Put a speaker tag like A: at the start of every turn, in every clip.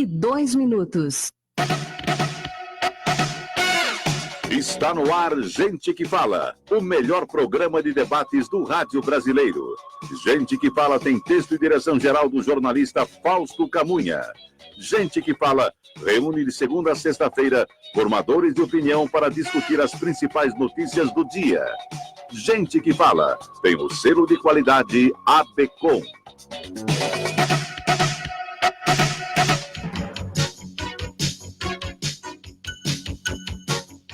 A: 2 minutos.
B: Está no ar Gente que Fala, o melhor programa de debates do rádio brasileiro. Gente que Fala tem texto e direção geral do jornalista Fausto Camunha. Gente que Fala reúne de segunda a sexta-feira formadores de opinião para discutir as principais notícias do dia. Gente que Fala tem o selo de qualidade ABECOM.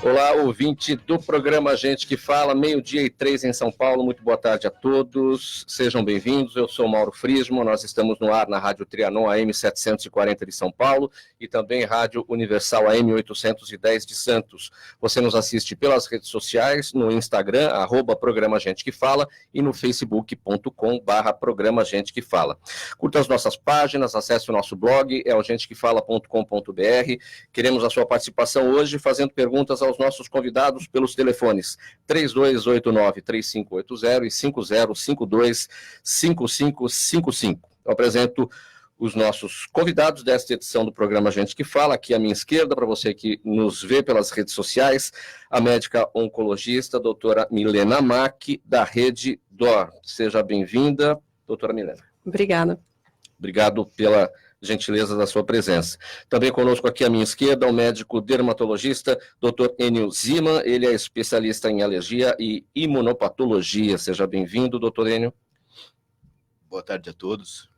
C: Olá, ouvinte do programa Gente que Fala, 12:03 em São Paulo. Muito boa tarde a todos, sejam bem-vindos. Eu sou Mauro Frismo, nós estamos no ar na Rádio Trianon AM 740 de São Paulo e também Rádio Universal AM 810 de Santos. Você nos assiste pelas redes sociais, no Instagram, @programa Gente que Fala e no facebook.com/programa Gente que Fala. Curta as nossas páginas, acesse o nosso blog, é o gentequefala.com.br. Queremos a sua participação hoje, fazendo perguntas aos nossos convidados pelos telefones 3289-3580 e 5052-5555. Eu apresento os nossos convidados desta edição do programa Gente que Fala. Aqui à minha esquerda, para você que nos vê pelas redes sociais, a médica oncologista, doutora Milena Mack, da Rede DOR. Seja bem-vinda, doutora Milena.
D: Obrigada.
C: Obrigado pela gentileza da sua presença. Também conosco aqui à minha esquerda, o médico dermatologista, Dr. Enio Ziman. Ele é especialista em alergia e imunopatologia. Seja bem-vindo, Dr. Enio.
E: Boa tarde a todos.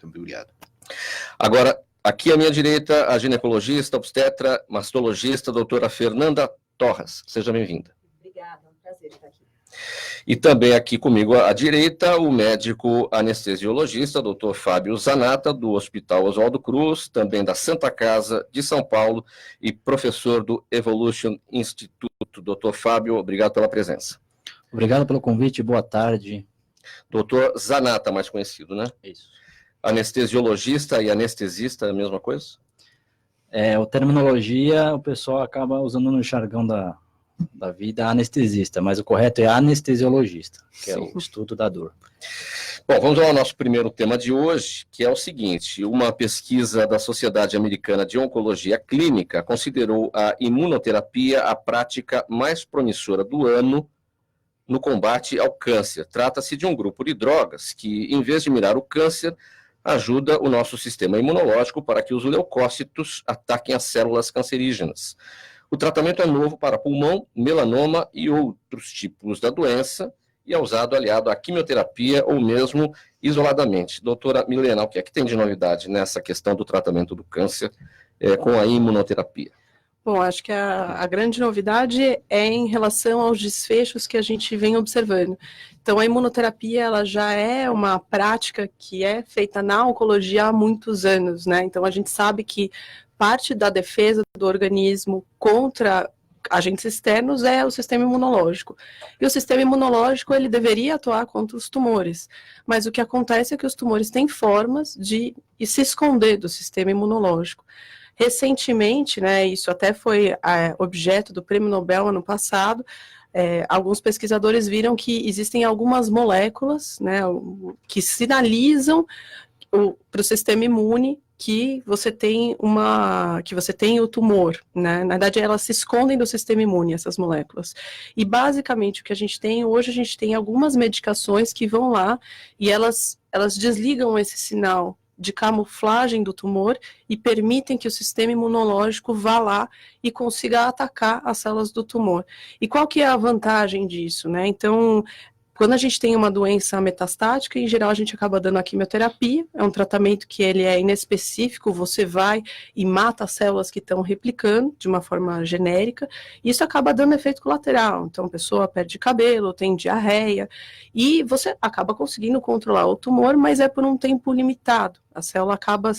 E: Muito obrigado.
C: Agora, aqui à minha direita, a ginecologista, obstetra, mastologista, doutora Fernanda Torres. Seja bem-vinda.
D: Obrigada, é um prazer estar aqui.
C: E também aqui comigo à direita, o médico anestesiologista, Dr. Fábio Zanata, do Hospital Oswaldo Cruz, também da Santa Casa de São Paulo e professor do Evolution Instituto. Dr. Fábio, obrigado pela presença.
F: Obrigado pelo convite, boa tarde.
C: Dr. Zanata, mais conhecido, né?
F: Isso.
C: Anestesiologista e anestesista é a mesma coisa?
F: A terminologia, o pessoal acaba usando no jargão da vida anestesista, mas o correto é anestesiologista, que
C: Sim.
F: É o estudo da dor.
C: Bom, vamos ao nosso primeiro tema de hoje, que é o seguinte: uma pesquisa da Sociedade Americana de Oncologia Clínica considerou a imunoterapia a prática mais promissora do ano no combate ao câncer. Trata-se de um grupo de drogas que, em vez de mirar o câncer, ajuda o nosso sistema imunológico para que os leucócitos ataquem as células cancerígenas. O tratamento é novo para pulmão, melanoma e outros tipos da doença e é usado aliado à quimioterapia ou mesmo isoladamente. Doutora Milena, o que é que tem de novidade nessa questão do tratamento do câncer com a imunoterapia?
D: Bom, acho que a grande novidade é em relação aos desfechos que a gente vem observando. Então, a imunoterapia, ela já é uma prática que é feita na oncologia há muitos anos, né? Então, a gente sabe que parte da defesa do organismo contra agentes externos é o sistema imunológico. E o sistema imunológico, ele deveria atuar contra os tumores. Mas o que acontece é que os tumores têm formas de se esconder do sistema imunológico. Recentemente, né, isso até foi objeto do Prêmio Nobel ano passado, alguns pesquisadores viram que existem algumas moléculas, né, que sinalizam para o sistema imune que você tem o tumor, né? Na verdade, elas se escondem do sistema imune, essas moléculas. E basicamente o que a gente tem hoje, a gente tem algumas medicações que vão lá e elas desligam esse sinal de camuflagem do tumor e permitem que o sistema imunológico vá lá e consiga atacar as células do tumor. E qual que é a vantagem disso, né? Então, quando a gente tem uma doença metastática, em geral a gente acaba dando a quimioterapia, é um tratamento que ele é inespecífico, você vai e mata as células que estão replicando de uma forma genérica, e isso acaba dando efeito colateral, então a pessoa perde cabelo, tem diarreia, e você acaba conseguindo controlar o tumor, mas é por um tempo limitado, a célula acaba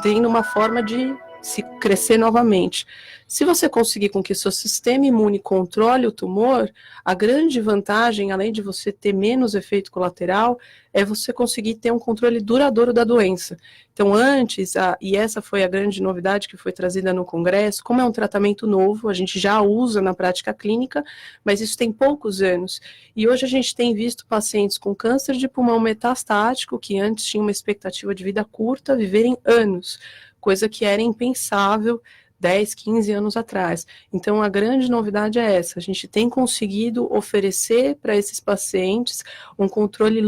D: tendo uma forma de se crescer novamente. Se você conseguir com que seu sistema imune controle o tumor, a grande vantagem, além de você ter menos efeito colateral, é você conseguir ter um controle duradouro da doença. Então, antes, e essa foi a grande novidade que foi trazida no Congresso, como é um tratamento novo, a gente já usa na prática clínica, mas isso tem poucos anos. E hoje a gente tem visto pacientes com câncer de pulmão metastático, que antes tinham uma expectativa de vida curta, viverem anos. coisa que era impensável 10, 15 anos atrás. Então, a grande novidade é essa, a gente tem conseguido oferecer para esses pacientes um controle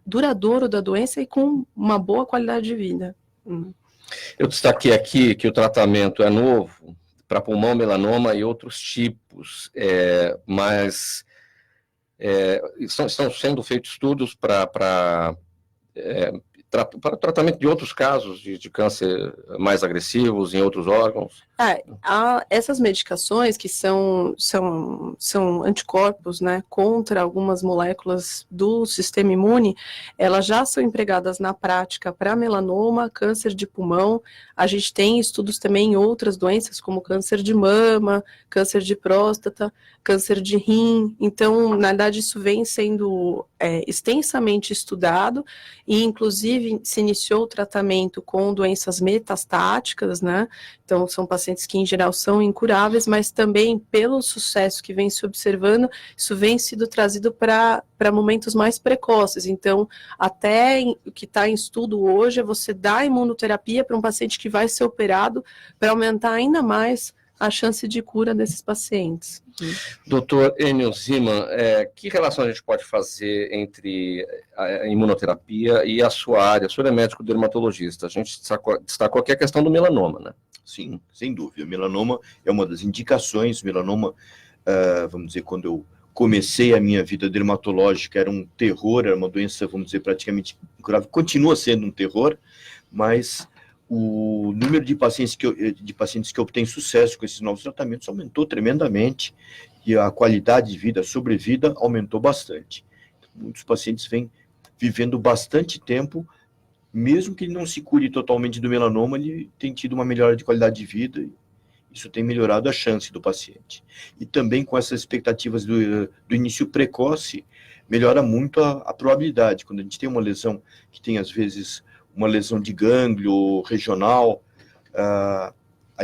D: duradouro da doença e com uma boa qualidade de vida.
C: Eu destaquei aqui que o tratamento é novo para pulmão, melanoma e outros tipos, mas estão sendo feitos estudos para o tratamento de outros casos de câncer mais agressivos em outros órgãos.
D: Essas medicações que são anticorpos, né, contra algumas moléculas do sistema imune, elas já são empregadas na prática para melanoma, câncer de pulmão. A gente tem estudos também em outras doenças, como câncer de mama, câncer de próstata, câncer de rim. Então, na verdade, isso vem sendo extensamente estudado e, inclusive, se iniciou o tratamento com doenças metastáticas, né? Então, são pacientes que, em geral, são incuráveis, mas também, pelo sucesso que vem se observando, isso vem sido trazido para momentos mais precoces. Então, até o que está em estudo hoje é você dar imunoterapia para um paciente que vai ser operado para aumentar ainda mais a chance de cura desses pacientes.
C: Doutor Enio Ziman, que relação a gente pode fazer entre a imunoterapia e a sua área? O senhor é médico dermatologista, a gente destacou aqui a questão do melanoma, né?
E: Sim, sem dúvida. O melanoma é uma das indicações. O melanoma, vamos dizer, quando eu comecei a minha vida dermatológica, era um terror, era uma doença, vamos dizer, praticamente incurável. Continua sendo um terror, mas o número de pacientes que obtêm sucesso com esses novos tratamentos aumentou tremendamente e a qualidade de vida, a sobrevida, aumentou bastante. Muitos pacientes vêm vivendo bastante tempo, mesmo que ele não se cure totalmente do melanoma, ele tem tido uma melhora de qualidade de vida, e isso tem melhorado a chance do paciente. E também com essas expectativas do início precoce, melhora muito a probabilidade. Quando a gente tem uma lesão que tem, às vezes, uma lesão de gânglio regional, a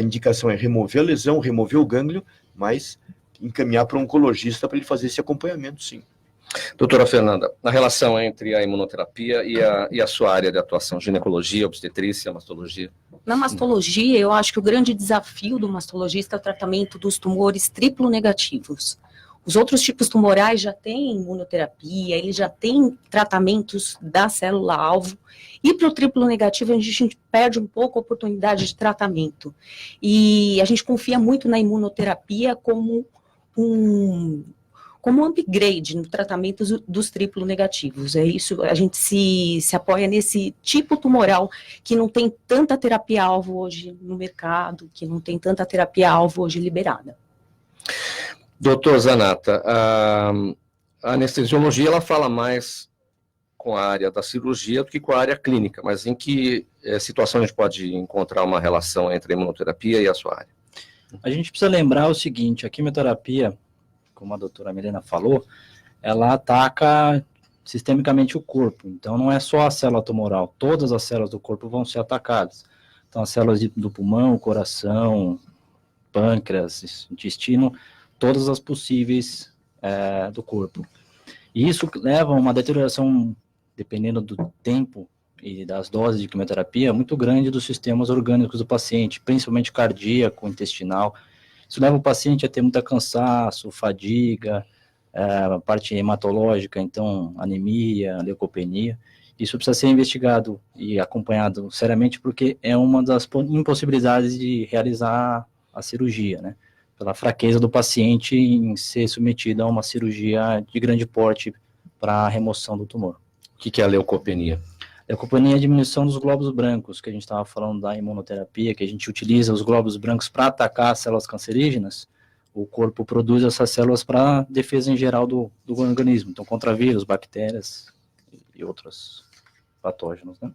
E: indicação é remover a lesão, remover o gânglio, mas encaminhar para um oncologista para ele fazer esse acompanhamento, sim.
C: Doutora Fernanda, a relação entre a imunoterapia e a sua área de atuação, ginecologia, obstetrícia, mastologia?
A: Na mastologia, eu acho que o grande desafio do mastologista é o tratamento dos tumores triplo negativos. Os outros tipos tumorais já têm imunoterapia, eles já têm tratamentos da célula-alvo, e para o triplo negativo a gente perde um pouco a oportunidade de tratamento. E a gente confia muito na imunoterapia como um upgrade no tratamento dos triplo negativos. É isso, a gente se apoia nesse tipo tumoral que não tem tanta terapia-alvo hoje no mercado, que não tem tanta terapia-alvo hoje liberada.
C: Doutor Zanata, a anestesiologia ela fala mais com a área da cirurgia do que com a área clínica, mas em que situação a gente pode encontrar uma relação entre a imunoterapia e a sua área?
F: A gente precisa lembrar o seguinte, a quimioterapia, como a doutora Milena falou, ela ataca sistemicamente o corpo, então não é só a célula tumoral, todas as células do corpo vão ser atacadas. Então as células do pulmão, coração, pâncreas, intestino, todas as possíveis do corpo. E isso leva a uma deterioração, dependendo do tempo e das doses de quimioterapia, muito grande dos sistemas orgânicos do paciente, principalmente cardíaco, intestinal. Isso leva o paciente a ter muito cansaço, fadiga, a parte hematológica, então anemia, leucopenia. Isso precisa ser investigado e acompanhado seriamente, porque é uma das impossibilidades de realizar a cirurgia, né? Pela fraqueza do paciente em ser submetido a uma cirurgia de grande porte para a remoção do tumor.
C: O que é a leucopenia?
F: Leucopenia é a diminuição dos glóbulos brancos, que a gente estava falando da imunoterapia, que a gente utiliza os glóbulos brancos para atacar as células cancerígenas. O corpo produz essas células para defesa em geral do organismo, então contra vírus, bactérias e outros patógenos, né?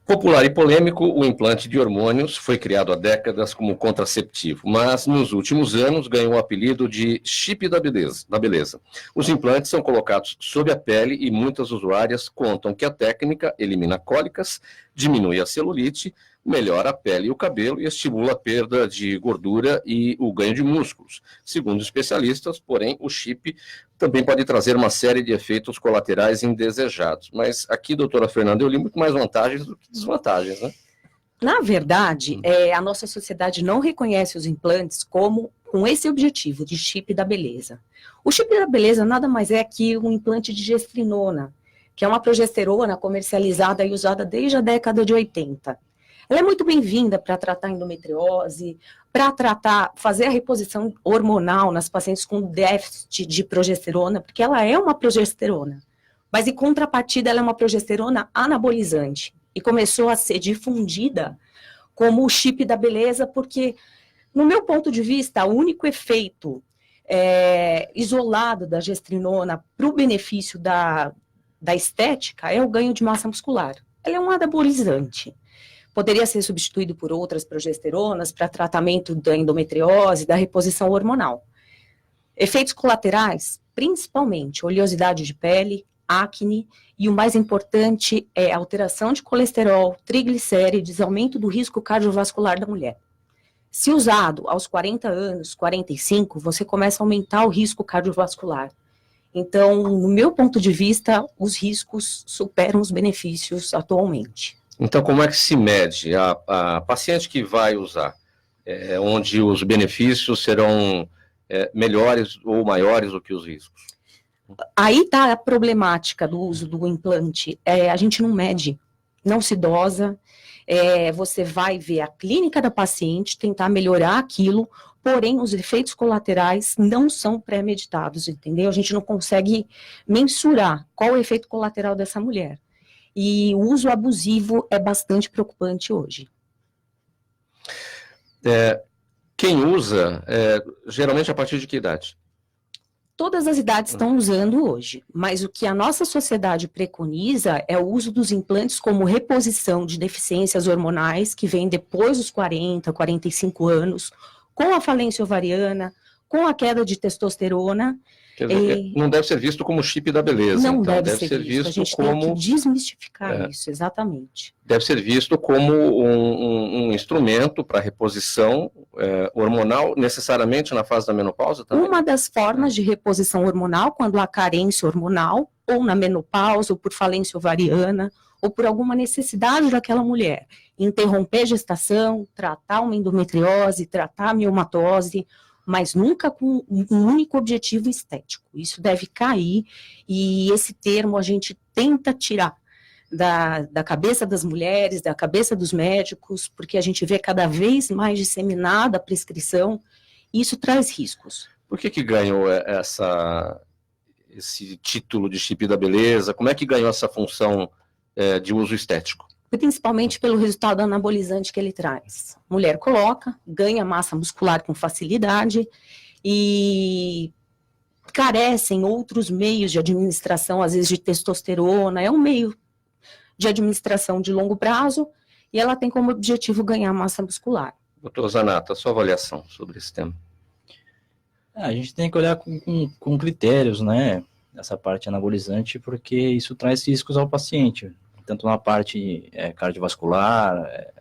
C: Popular e polêmico, o implante de hormônios foi criado há décadas como contraceptivo, mas nos últimos anos ganhou o apelido de chip da beleza. Os implantes são colocados sob a pele e muitas usuárias contam que a técnica elimina cólicas, diminui a celulite, melhora a pele e o cabelo e estimula a perda de gordura e o ganho de músculos. Segundo especialistas, porém, o chip também pode trazer uma série de efeitos colaterais indesejados. Mas aqui, doutora Fernanda, eu li muito mais vantagens do que desvantagens, né?
A: Na verdade, a nossa sociedade não reconhece os implantes como com esse objetivo de chip da beleza. O chip da beleza nada mais é que um implante de gestrinona, que é uma progesterona comercializada e usada desde a década de 80. Ela é muito bem-vinda para tratar endometriose, para fazer a reposição hormonal nas pacientes com déficit de progesterona, porque ela é uma progesterona. Mas, em contrapartida, ela é uma progesterona anabolizante. E começou a ser difundida como o chip da beleza, porque, no meu ponto de vista, o único efeito isolado da gestrinona para o benefício da estética é o ganho de massa muscular. Ela é um anabolizante. Poderia ser substituído por outras progesteronas para tratamento da endometriose, da reposição hormonal. Efeitos colaterais, principalmente oleosidade de pele, acne, e o mais importante é alteração de colesterol, triglicérides, aumento do risco cardiovascular da mulher. Se usado aos 40 anos, 45, você começa a aumentar o risco cardiovascular. Então, no meu ponto de vista, os riscos superam os benefícios atualmente.
C: Então, como é que se mede? A paciente que vai usar, onde os benefícios serão melhores ou maiores do que os riscos?
A: Aí está a problemática do uso do implante. A gente não mede, não se dosa, você vai ver a clínica da paciente, tentar melhorar aquilo, porém os efeitos colaterais não são pré-meditados, entendeu? A gente não consegue mensurar qual é o efeito colateral dessa mulher. E o uso abusivo é bastante preocupante hoje.
C: Quem usa, geralmente a partir de que idade?
A: Todas as idades estão usando hoje, mas o que a nossa sociedade preconiza é o uso dos implantes como reposição de deficiências hormonais que vem depois dos 40, 45 anos, com a falência ovariana, com a queda de testosterona.
C: Quer dizer, não deve ser visto como chip da beleza.
A: Não
C: então,
A: deve ser visto. A gente
C: como...
A: tem que desmistificar isso, exatamente.
C: Deve ser visto como um instrumento para reposição hormonal, necessariamente na fase da menopausa também?
A: Uma das formas de reposição hormonal, quando há carência hormonal, ou na menopausa, ou por falência ovariana, ou por alguma necessidade daquela mulher. Interromper a gestação, tratar uma endometriose, tratar a miomatose, mas nunca com um único objetivo estético. Isso deve cair, e esse termo a gente tenta tirar da cabeça das mulheres, da cabeça dos médicos, porque a gente vê cada vez mais disseminada a prescrição, e isso traz riscos.
C: Por que ganhou esse título de chip da beleza? Como é que ganhou essa função de uso estético?
A: Principalmente pelo resultado anabolizante que ele traz. Mulher coloca, ganha massa muscular com facilidade e carecem outros meios de administração, às vezes de testosterona, é um meio de administração de longo prazo e ela tem como objetivo ganhar massa muscular.
C: Doutor Zanata, sua avaliação sobre esse tema?
F: A gente tem que olhar com critérios, né, essa parte anabolizante, porque isso traz riscos ao paciente, tanto na parte cardiovascular,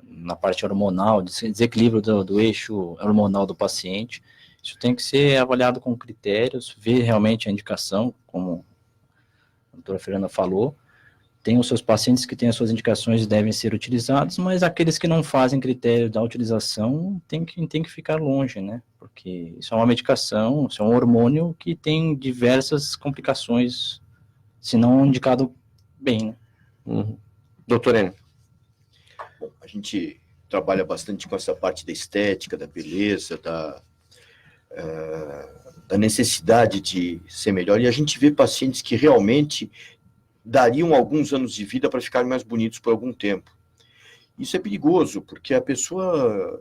F: na parte hormonal, desequilíbrio do eixo hormonal do paciente. Isso tem que ser avaliado com critérios, ver realmente a indicação, como a doutora Fernanda falou. Tem os seus pacientes que têm as suas indicações e devem ser utilizados, mas aqueles que não fazem critério da utilização tem que ficar longe, né? Porque isso é uma medicação, isso é um hormônio que tem diversas complicações, se não indicado bem, né?
C: Doutor Enio.
E: Bom, a gente trabalha bastante com essa parte da estética, da beleza, da necessidade de ser melhor, e a gente vê pacientes que realmente dariam alguns anos de vida para ficarem mais bonitos por algum tempo. Isso é perigoso, porque a pessoa,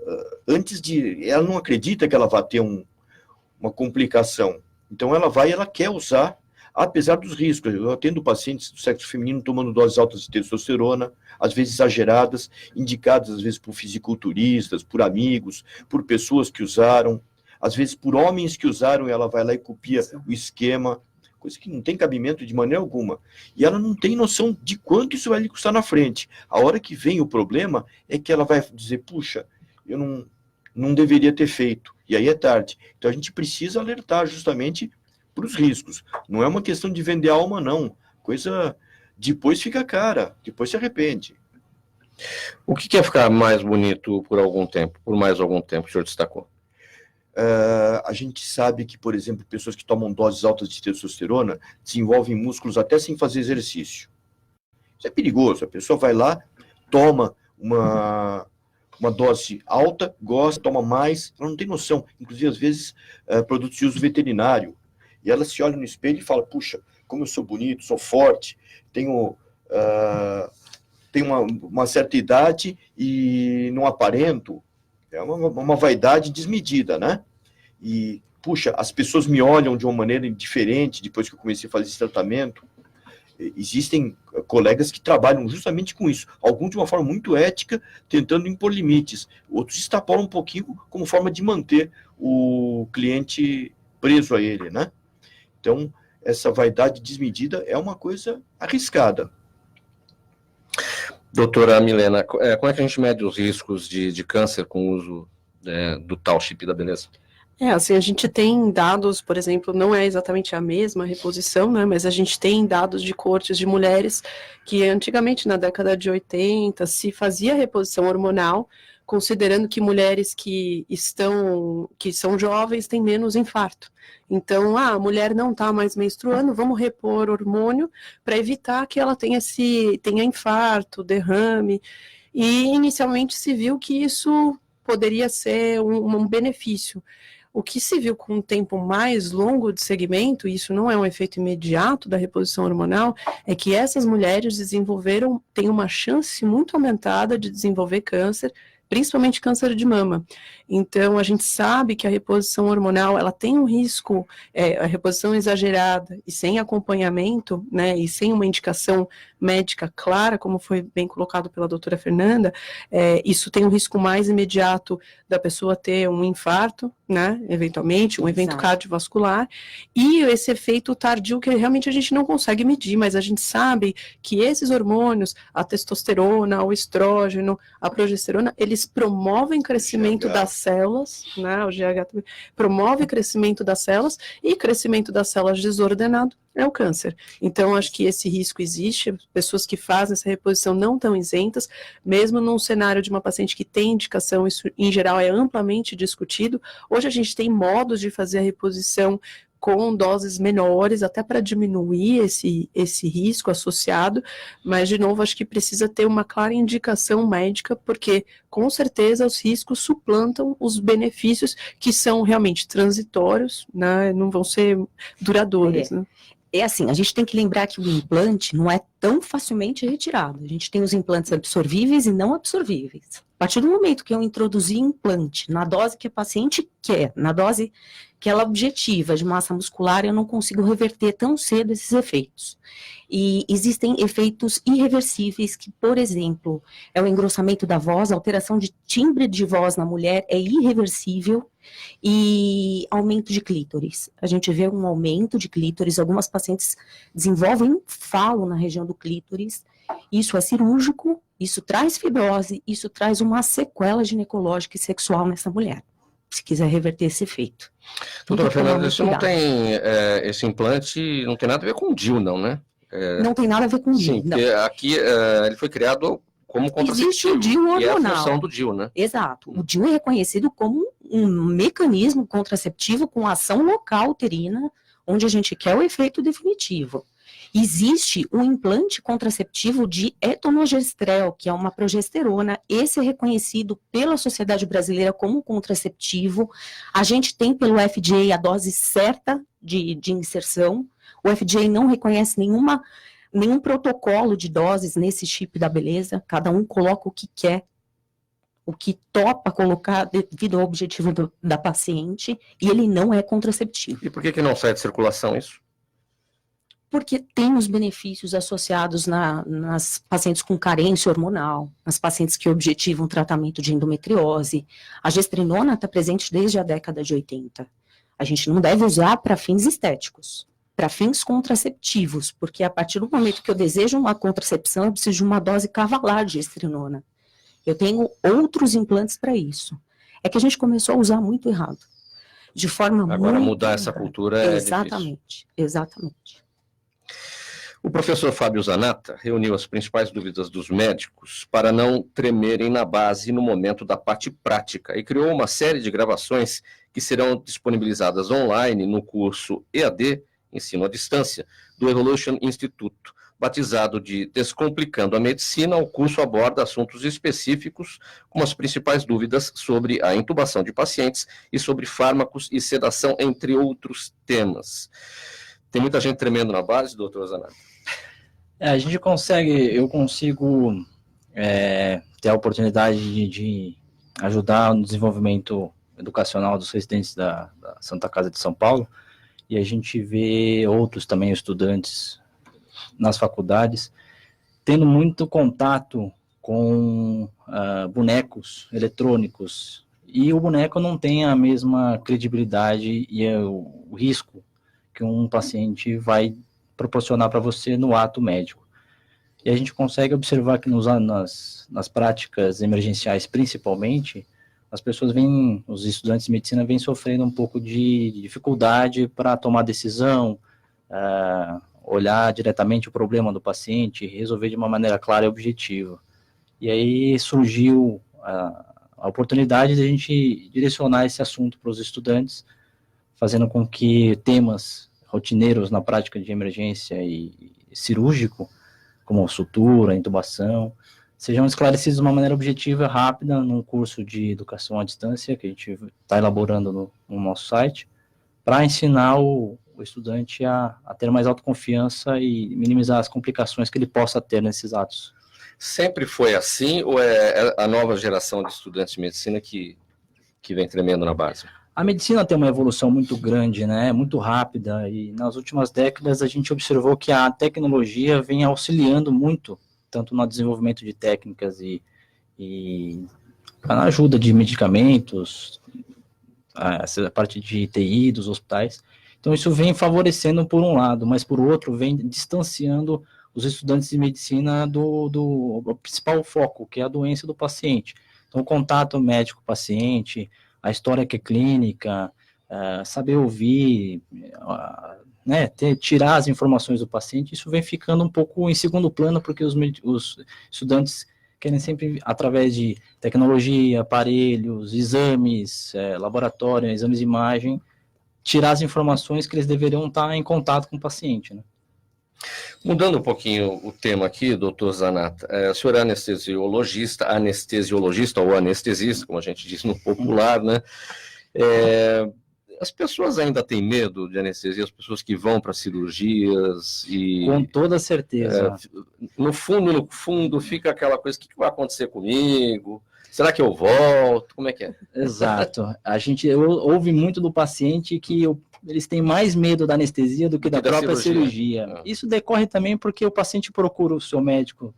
E: ela não acredita que ela vai ter uma complicação. Então ela quer usar, apesar dos riscos. Eu atendo pacientes do sexo feminino tomando doses altas de testosterona, às vezes exageradas, indicadas às vezes por fisiculturistas, por amigos, por pessoas que usaram, às vezes por homens que usaram, e ela vai lá e copia o esquema, coisa que não tem cabimento de maneira alguma. E ela não tem noção de quanto isso vai lhe custar na frente. A hora que vem o problema é que ela vai dizer, puxa, eu não deveria ter feito. E aí é tarde. Então a gente precisa alertar justamente para os riscos. Não é uma questão de vender alma, não. Coisa depois fica cara, depois se arrepende.
C: O que é ficar mais bonito por algum tempo, por mais algum tempo, o senhor destacou?
E: A gente sabe que, por exemplo, pessoas que tomam doses altas de testosterona desenvolvem músculos até sem fazer exercício. Isso é perigoso. A pessoa vai lá, toma uma dose alta, gosta, toma mais, ela não tem noção. Inclusive, às vezes, produtos de uso veterinário. E ela se olha no espelho e fala, puxa, como eu sou bonito, sou forte, tenho uma certa idade e não aparento. É uma vaidade desmedida, né? E, puxa, as pessoas me olham de uma maneira diferente depois que eu comecei a fazer esse tratamento. Existem colegas que trabalham justamente com isso. Alguns de uma forma muito ética, tentando impor limites. Outros extrapolam um pouquinho como forma de manter o cliente preso a ele, né? Então, essa vaidade desmedida é uma coisa arriscada.
C: Doutora Milena, como é que a gente mede os riscos de câncer com o uso do tal chip da beleza?
D: Assim, a gente tem dados, por exemplo, não é exatamente a mesma reposição, né, mas a gente tem dados de coortes de mulheres que antigamente, na década de 80, se fazia reposição hormonal, considerando que mulheres que são jovens têm menos infarto. Então, a mulher não está mais menstruando, vamos repor hormônio para evitar que ela tenha infarto, derrame. E inicialmente se viu que isso poderia ser um benefício. O que se viu com um tempo mais longo de segmento, e isso não é um efeito imediato da reposição hormonal, é que essas mulheres têm uma chance muito aumentada de desenvolver câncer, principalmente câncer de mama. Então, a gente sabe que a reposição hormonal, ela tem um risco, a reposição exagerada e sem acompanhamento, né, e sem uma indicação médica clara, como foi bem colocado pela doutora Fernanda, isso tem um risco mais imediato da pessoa ter um infarto, né, eventualmente, um evento cardiovascular, e esse efeito tardio que realmente a gente não consegue medir, mas a gente sabe que esses hormônios, a testosterona, o estrógeno, a progesterona, eles promovem crescimento das células, né, o GH também promove crescimento das células, e crescimento das células desordenado é o câncer. Então, acho que esse risco existe, pessoas que fazem essa reposição não estão isentas, mesmo num cenário de uma paciente que tem indicação, isso em geral é amplamente discutido. Hoje a gente tem modos de fazer a reposição com doses menores, até para diminuir esse risco associado, mas, de novo, acho que precisa ter uma clara indicação médica, porque, com certeza, os riscos suplantam os benefícios que são realmente transitórios, né, não vão ser duradouros, né?
A: Assim, a gente tem que lembrar que o implante não é tão facilmente retirado. A gente tem os implantes absorvíveis e não absorvíveis. A partir do momento que eu introduzir implante na dose que a paciente quer, na dose que ela objetiva de massa muscular, eu não consigo reverter tão cedo esses efeitos. E existem efeitos irreversíveis que, por exemplo, é o engrossamento da voz, a alteração de timbre de voz na mulher é irreversível, e aumento de clítoris. A gente vê um aumento de clítoris, algumas pacientes desenvolvem um falo na região do clítoris, isso é cirúrgico, isso traz fibrose, isso traz uma sequela ginecológica e sexual nessa mulher, se quiser reverter esse efeito.
C: Doutora Fernanda, isso não tem, esse implante não tem nada a ver com o DIU, não, né?
A: Não tem nada a ver com o DIU,
C: não. Porque aqui ele foi criado como contraceptivo.
A: Existe o DIU hormonal.
C: E é a função do DIU, né?
A: Exato. O DIU é reconhecido como um mecanismo contraceptivo com ação local uterina, onde a gente quer o efeito definitivo. Existe um implante contraceptivo de etonogestrel, que é uma progesterona. Esse é reconhecido pela Sociedade Brasileira como contraceptivo. A gente tem pelo FDA a dose certa de inserção. O FDA não reconhece nenhum protocolo de doses nesse chip da beleza. Cada um coloca o que quer, o que topa colocar devido ao objetivo da paciente, e ele não é contraceptivo.
C: E por que não sai de circulação isso?
A: Porque tem os benefícios associados nas pacientes com carência hormonal, nas pacientes que objetivam tratamento de endometriose. A gestrinona está presente desde a década de 80. A gente não deve usar para fins estéticos, para fins contraceptivos, porque a partir do momento que eu desejo uma contracepção, eu preciso de uma dose cavalar de gestrinona. Eu tenho outros implantes para isso. É que a gente começou a usar muito errado, de forma
C: Agora
A: muito
C: mudar essa cultura é difícil.
A: Exatamente.
C: O professor Fábio Zanata reuniu as principais dúvidas dos médicos para não tremerem na base no momento da parte prática e criou uma série de gravações que serão disponibilizadas online no curso EAD, Ensino à Distância, do Evolution Instituto. Batizado de Descomplicando a Medicina, o curso aborda assuntos específicos, como as principais dúvidas sobre a intubação de pacientes e sobre fármacos e sedação, entre outros temas. Tem muita gente tremendo na base, doutor Zanata?
F: Eu consigo ter a oportunidade de ajudar no desenvolvimento educacional dos residentes da Santa Casa de São Paulo, e a gente vê outros também estudantes nas faculdades tendo muito contato com bonecos eletrônicos, e o boneco não tem a mesma credibilidade e o risco que um paciente vai proporcionar para você no ato médico. E a gente consegue observar que nas práticas emergenciais, principalmente, os estudantes de medicina vêm sofrendo um pouco de dificuldade para tomar decisão, olhar diretamente o problema do paciente, resolver de uma maneira clara e objetiva. E aí surgiu a oportunidade de a gente direcionar esse assunto para os estudantes, fazendo com que temas rotineiros na prática de emergência e cirúrgico, como sutura, intubação, sejam esclarecidos de uma maneira objetiva, rápida, num curso de educação à distância que a gente está elaborando no nosso site, para ensinar o estudante a ter mais autoconfiança e minimizar as complicações que ele possa ter nesses atos.
C: Sempre foi assim, ou é a nova geração de estudantes de medicina que vem tremendo na base?
F: A medicina tem uma evolução muito grande, né, muito rápida, e nas últimas décadas a gente observou que a tecnologia vem auxiliando muito, tanto no desenvolvimento de técnicas e na ajuda de medicamentos, a parte de TI dos hospitais. Então isso vem favorecendo por um lado, mas por outro vem distanciando os estudantes de medicina do principal foco, que é a doença do paciente. Então o contato médico-paciente, a história que é clínica, saber ouvir, tirar as informações do paciente, isso vem ficando um pouco em segundo plano, porque os estudantes querem sempre, através de tecnologia, aparelhos, exames, laboratório, exames de imagem, tirar as informações que eles deveriam estar em contato com o paciente, né?
C: Mudando um pouquinho o tema aqui, doutor Zanata, o senhor é anestesiologista ou anestesista, como a gente diz no popular, né? As pessoas ainda têm medo de anestesia, as pessoas que vão para cirurgias e... Com
F: toda certeza.
C: No fundo, fica aquela coisa, o que vai acontecer comigo? Será que eu volto? Como é que é?
F: Exato. A gente ouve muito do paciente que eles têm mais medo da anestesia do que da própria cirurgia. Isso decorre também porque o paciente procura o seu médico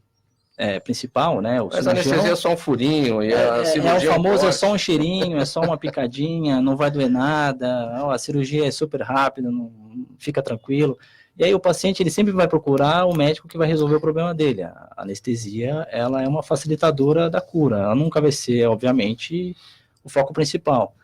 F: principal, né?
C: Mas a anestesia é só um furinho e a cirurgia
F: o famoso é só um cheirinho, é só uma picadinha, não vai doer nada, a cirurgia é super rápida, não fica tranquilo. E aí o paciente ele sempre vai procurar o médico que vai resolver o problema dele. A anestesia, ela é uma facilitadora da cura, ela nunca vai ser, obviamente, o foco principal.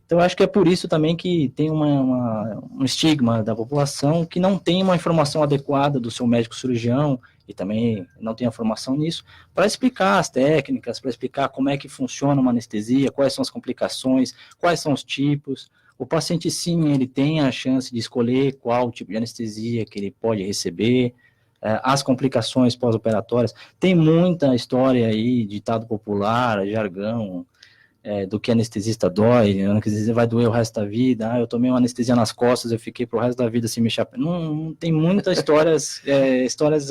F: Então, eu acho que é por isso também que tem um estigma da população que não tem uma informação adequada do seu médico cirurgião, e também não tem a formação nisso, para explicar as técnicas, para explicar como é que funciona uma anestesia, quais são as complicações, quais são os tipos. O paciente, sim, ele tem a chance de escolher qual tipo de anestesia que ele pode receber, as complicações pós-operatórias. Tem muita história aí, ditado popular, jargão, do que anestesista dói, a anestesia vai doer o resto da vida, eu tomei uma anestesia nas costas, eu fiquei pro resto da vida sem mexer. Não tem muitas histórias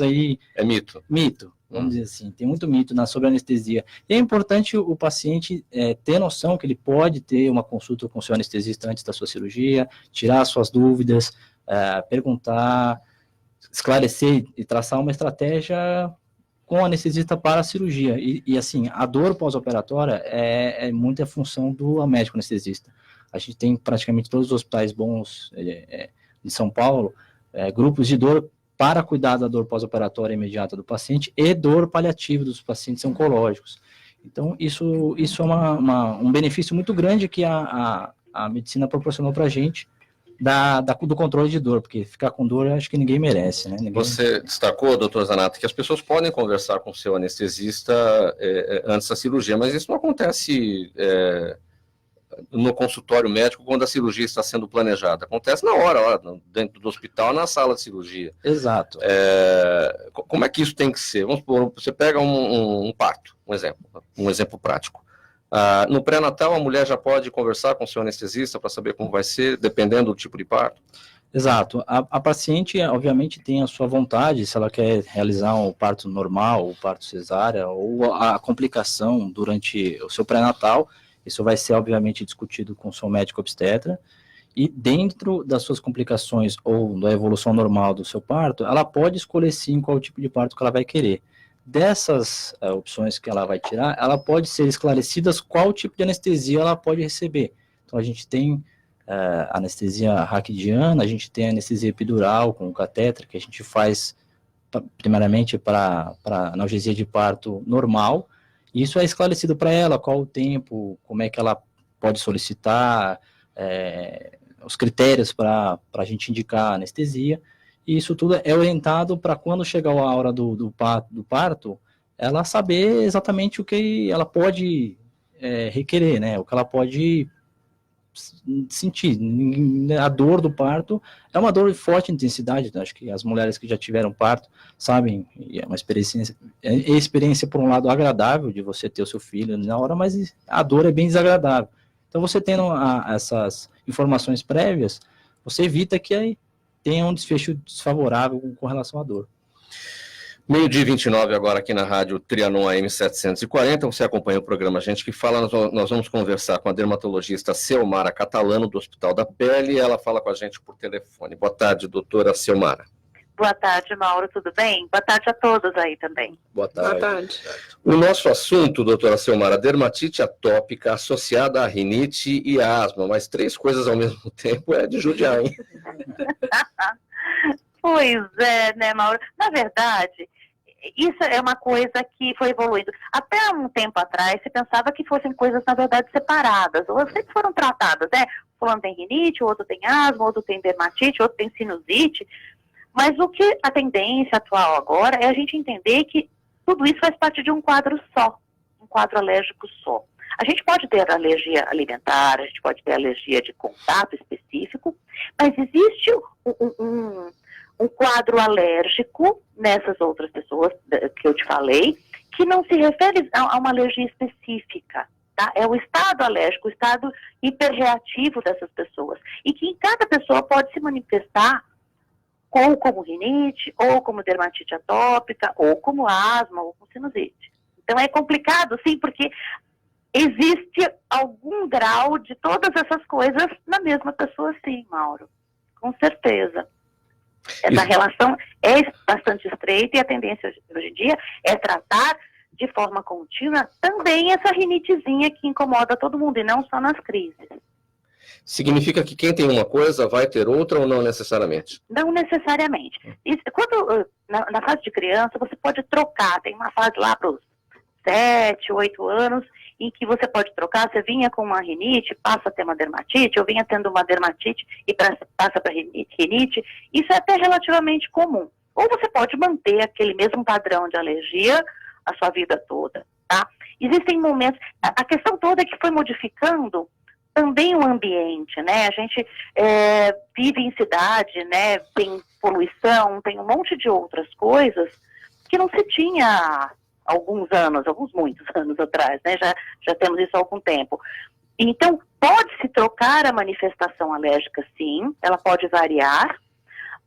F: aí...
C: É mito.
F: Mito, vamos dizer assim, tem muito mito sobre anestesia. E é importante o paciente ter noção que ele pode ter uma consulta com o seu anestesista antes da sua cirurgia, tirar suas dúvidas, perguntar, esclarecer e traçar uma estratégia com anestesista para a cirurgia. E assim, a dor pós-operatória é muita função do médico anestesista. A gente tem praticamente todos os hospitais bons de São Paulo, grupos de dor para cuidar da dor pós-operatória imediata do paciente e dor paliativa dos pacientes oncológicos. Então, isso é um benefício muito grande que a medicina proporcionou para a gente, do controle de dor, porque ficar com dor eu acho que ninguém merece, né?
C: Você destacou, doutor Zanato, que as pessoas podem conversar com o seu anestesista antes da cirurgia, mas isso não acontece no consultório médico quando a cirurgia está sendo planejada. Acontece na hora, lá dentro do hospital, na sala de cirurgia.
F: Exato.
C: Como é que isso tem que ser? Vamos supor, você pega um parto, um exemplo prático. No pré-natal, a mulher já pode conversar com o seu anestesista para saber como vai ser, dependendo do tipo de parto?
F: Exato. A paciente, obviamente, tem a sua vontade, se ela quer realizar um parto normal, o parto cesárea, ou a complicação durante o seu pré-natal. Isso vai ser, obviamente, discutido com o seu médico obstetra. E dentro das suas complicações ou da evolução normal do seu parto, ela pode escolher sim qual tipo de parto que ela vai querer. Dessas opções que ela vai tirar, ela pode ser esclarecidas qual tipo de anestesia ela pode receber. Então, a gente tem anestesia raquidiana, a gente tem anestesia epidural com catéter, que a gente faz primeiramente para analgesia de parto normal. Isso é esclarecido para ela, qual o tempo, como é que ela pode solicitar, os critérios para a gente indicar a anestesia. E isso tudo é orientado para quando chegar a hora do parto, ela saber exatamente o que ela pode requerer, né? O que ela pode sentir. A dor do parto é uma dor de forte intensidade, né? Acho que as mulheres que já tiveram parto sabem, e é uma experiência por um lado agradável de você ter o seu filho na hora, mas a dor é bem desagradável. Então você tendo essas informações prévias, você evita que aí tenha um desfecho desfavorável com relação à dor.
C: 12h29 agora aqui na rádio Trianon AM 740, você acompanha o programa Gente que Fala, nós vamos conversar com a dermatologista Selmara Catalano, do Hospital da Pele, e ela fala com a gente por telefone. Boa tarde, doutora Selmara.
G: Boa tarde, Mauro, tudo bem? Boa tarde a todos aí também.
C: Boa tarde.
D: Boa tarde.
C: O nosso assunto, doutora Selmara, dermatite atópica associada à rinite e à asma, mas 3 coisas ao mesmo tempo é de judiar, hein?
G: Pois é, né, Mauro? Na verdade, isso é uma coisa que foi evoluindo. Até um tempo atrás, se pensava que fossem coisas, na verdade, separadas, ou sempre foram tratadas, né? Fulano tem rinite, o outro tem asma, o outro tem dermatite, o outro tem sinusite. Mas o que a tendência atual agora é a gente entender que tudo isso faz parte de um quadro só, um quadro alérgico só. A gente pode ter alergia alimentar, a gente pode ter alergia de contato específico, mas existe um quadro alérgico nessas outras pessoas que eu te falei, que não se refere a uma alergia específica, tá? É o estado alérgico, o estado hiperreativo dessas pessoas, e que em cada pessoa pode se manifestar ou como rinite, ou como dermatite atópica, ou como asma, ou com sinusite. Então é complicado, sim, porque existe algum grau de todas essas coisas na mesma pessoa, sim, Mauro. Com certeza. Essa relação é bastante estreita e a tendência hoje em dia é tratar de forma contínua também essa rinitezinha que incomoda todo mundo, e não só nas crises.
C: Significa que quem tem uma coisa vai ter outra ou não necessariamente?
G: Não necessariamente. Quando, na fase de criança, você pode trocar. Tem uma fase lá para os 7, 8 anos, em que você pode trocar. Você vinha com uma rinite, passa a ter uma dermatite, ou vinha tendo uma dermatite e passa para rinite. Isso é até relativamente comum. Ou você pode manter aquele mesmo padrão de alergia a sua vida toda, tá? Existem momentos... A questão toda é que foi modificando também o ambiente, né? A gente vive em cidade, né? Tem poluição, tem um monte de outras coisas que não se tinha há muitos anos atrás, né? Já temos isso há algum tempo. Então, pode-se trocar a manifestação alérgica, sim, ela pode variar,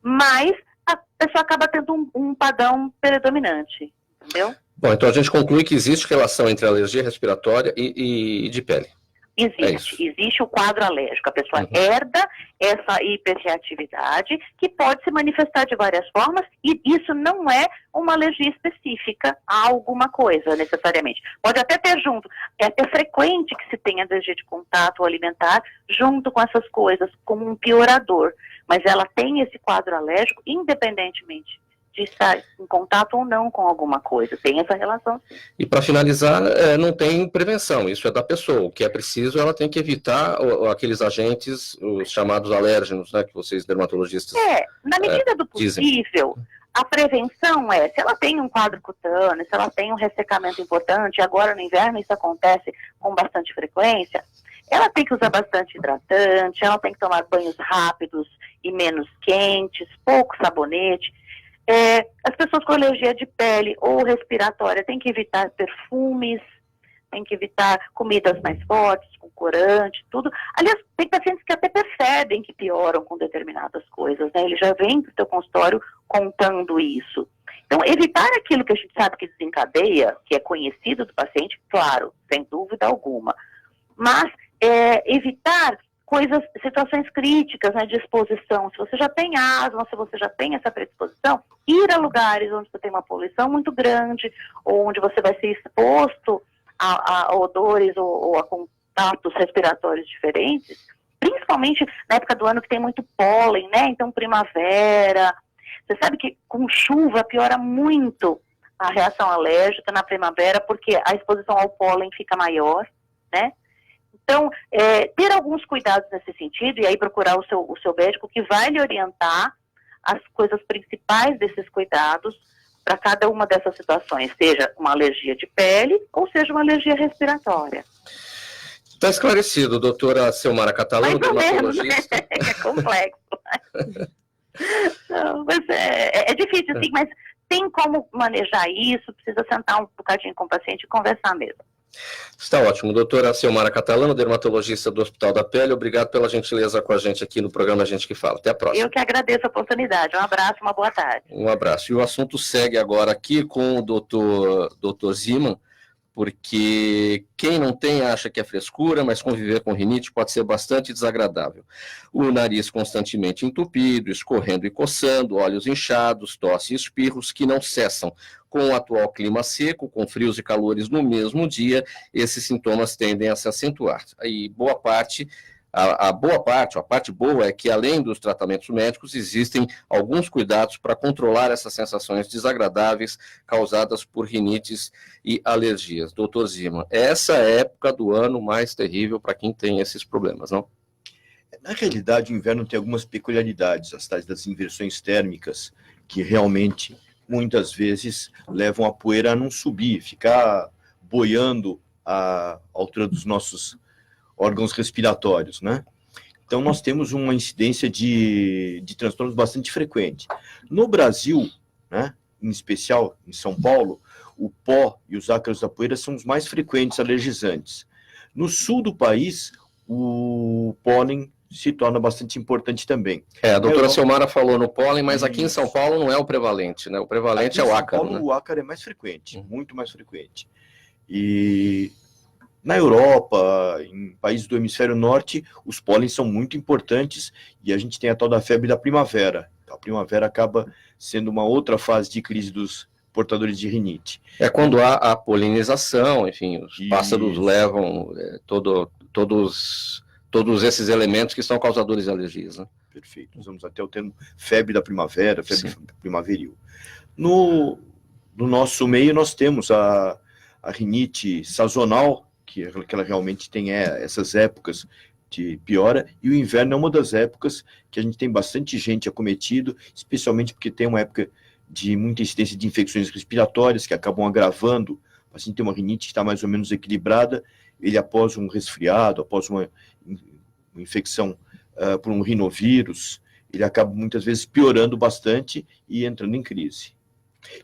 G: mas a pessoa acaba tendo um padrão predominante, entendeu?
C: Bom, então a gente conclui que existe relação entre alergia respiratória e de pele.
G: Existe o quadro alérgico, a pessoa herda essa hiperreatividade que pode se manifestar de várias formas, e isso não é uma alergia específica a alguma coisa, necessariamente. Pode até ter junto, é até frequente que se tenha alergia de contato ou alimentar junto com essas coisas, como um piorador, mas ela tem esse quadro alérgico independentemente de estar em contato ou não com alguma coisa. Tem essa relação, sim.
C: E para finalizar, não tem prevenção, isso é da pessoa. O que é preciso, ela tem que evitar aqueles agentes, os chamados alérgenos, né, que vocês dermatologistas
G: Na medida do
C: dizem.
G: possível, a prevenção se ela tem um quadro cutâneo, se ela tem um ressecamento importante, agora no inverno isso acontece com bastante frequência, ela tem que usar bastante hidratante, ela tem que tomar banhos rápidos e menos quentes, pouco sabonete. As pessoas com alergia de pele ou respiratória têm que evitar perfumes, tem que evitar comidas mais fortes, com corante, tudo. Aliás, tem pacientes que até percebem que pioram com determinadas coisas, né? Ele já vem para o seu consultório contando isso. Então, evitar aquilo que a gente sabe que desencadeia, que é conhecido do paciente, claro, sem dúvida alguma. Mas evitar situações críticas, né, de exposição. Se você já tem asma, se você já tem essa predisposição, ir a lugares onde você tem uma poluição muito grande, ou onde você vai ser exposto a odores ou a contatos respiratórios diferentes, principalmente na época do ano que tem muito pólen, né? Então, primavera. Você sabe que com chuva piora muito a reação alérgica na primavera, porque a exposição ao pólen fica maior, né? Então, ter alguns cuidados nesse sentido, e aí procurar o seu médico que vai lhe orientar as coisas principais desses cuidados para cada uma dessas situações, seja uma alergia de pele ou seja uma alergia respiratória.
C: Está esclarecido, doutora Selmara Catalano,
G: Mais ou menos,
C: dermatologista.
G: né? É complexo. Não, mas é difícil, sim, mas tem como manejar isso, precisa sentar um bocadinho com o paciente e conversar mesmo.
C: Está ótimo. Doutora Selmara Catalano, dermatologista do Hospital da Pele, obrigado pela gentileza com a gente aqui no programa Gente que Fala. Até a próxima.
G: Eu que agradeço a oportunidade. Um abraço, uma boa tarde.
C: Um abraço. E o assunto segue agora aqui com o doutor Ziman, porque quem não tem acha que é frescura, mas conviver com rinite pode ser bastante desagradável. O nariz constantemente entupido, escorrendo e coçando, olhos inchados, tosse e espirros que não cessam. Com o atual clima seco, com frios e calores no mesmo dia, esses sintomas tendem a se acentuar. E a parte boa é que, além dos tratamentos médicos, existem alguns cuidados para controlar essas sensações desagradáveis causadas por rinites e alergias. Doutor Zima, essa é a época do ano mais terrível para quem tem esses problemas, não?
E: Na realidade, o inverno tem algumas peculiaridades, as tais das inversões térmicas, que realmente, muitas vezes, levam a poeira a não subir, ficar boiando à altura dos nossos órgãos respiratórios, né? Então, nós temos uma incidência de transtornos bastante frequente. No Brasil, né, em especial em São Paulo, o pó e os ácaros da poeira são os mais frequentes alergizantes. No sul do país, o pólen se torna bastante importante também.
C: A doutora Selmara falou no pólen, mas aqui em São Paulo não é o prevalente, né? O prevalente é o ácaro,
E: Paulo,
C: né?
E: O ácaro é mais frequente, muito mais frequente. E na Europa, em países do hemisfério norte, os pólens são muito importantes e a gente tem a tal da febre da primavera. A primavera acaba sendo uma outra fase de crise dos portadores de rinite.
C: É quando há a polinização, enfim, os pássaros levam todos esses elementos que são causadores de alergias, né?
E: Perfeito. Usamos até o termo febre da primavera, febre primaveril. No nosso meio, nós temos a rinite sazonal, que ela realmente tem essas épocas de piora, e o inverno é uma das épocas que a gente tem bastante gente acometido, especialmente porque tem uma época de muita incidência de infecções respiratórias que acabam agravando. O paciente tem uma rinite que está mais ou menos equilibrada, ele após um resfriado, após uma infecção por um rinovírus, ele acaba muitas vezes piorando bastante e entrando em crise.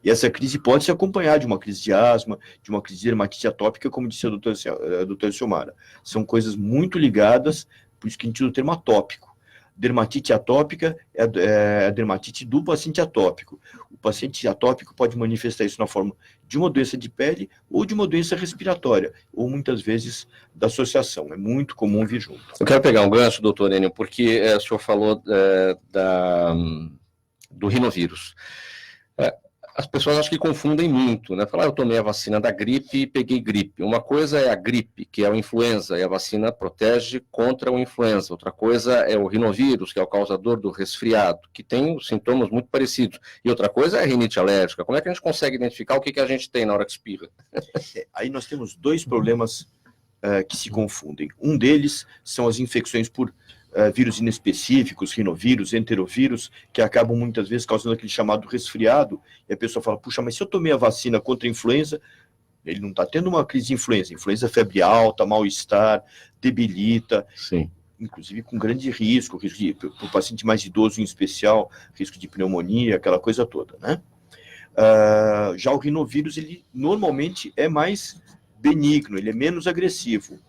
E: E essa crise pode se acompanhar de uma crise de asma, de uma crise de dermatite atópica, como disse a doutora Selmara. São coisas muito ligadas, por isso que a gente usa o termo atópico. Dermatite atópica é a dermatite do paciente atópico. O paciente atópico pode manifestar isso na forma de uma doença de pele ou de uma doença respiratória, ou muitas vezes da associação. É muito comum vir junto.
C: Eu quero pegar um gancho, doutor Enio, porque o senhor falou do rinovírus. As pessoas acho que confundem muito, né? Falar, eu tomei a vacina da gripe e peguei gripe. Uma coisa é a gripe, que é o influenza, e a vacina protege contra o influenza. Outra coisa é o rinovírus, que é o causador do resfriado, que tem sintomas muito parecidos. E outra coisa é a rinite alérgica. Como é que a gente consegue identificar o que a gente tem na hora que espirra?
E: Aí nós temos dois problemas que se confundem. Um deles são as infecções por vírus inespecíficos, rinovírus, enterovírus, que acabam muitas vezes causando aquele chamado resfriado, e a pessoa fala, puxa, mas se eu tomei a vacina contra a influenza, ele não está tendo uma crise de influenza, febre alta, mal-estar, debilita,
C: Sim.
E: Inclusive com grande risco para o paciente mais idoso em especial, risco de pneumonia, aquela coisa toda, né? Já o rinovírus, ele normalmente é mais benigno, ele é menos agressivo.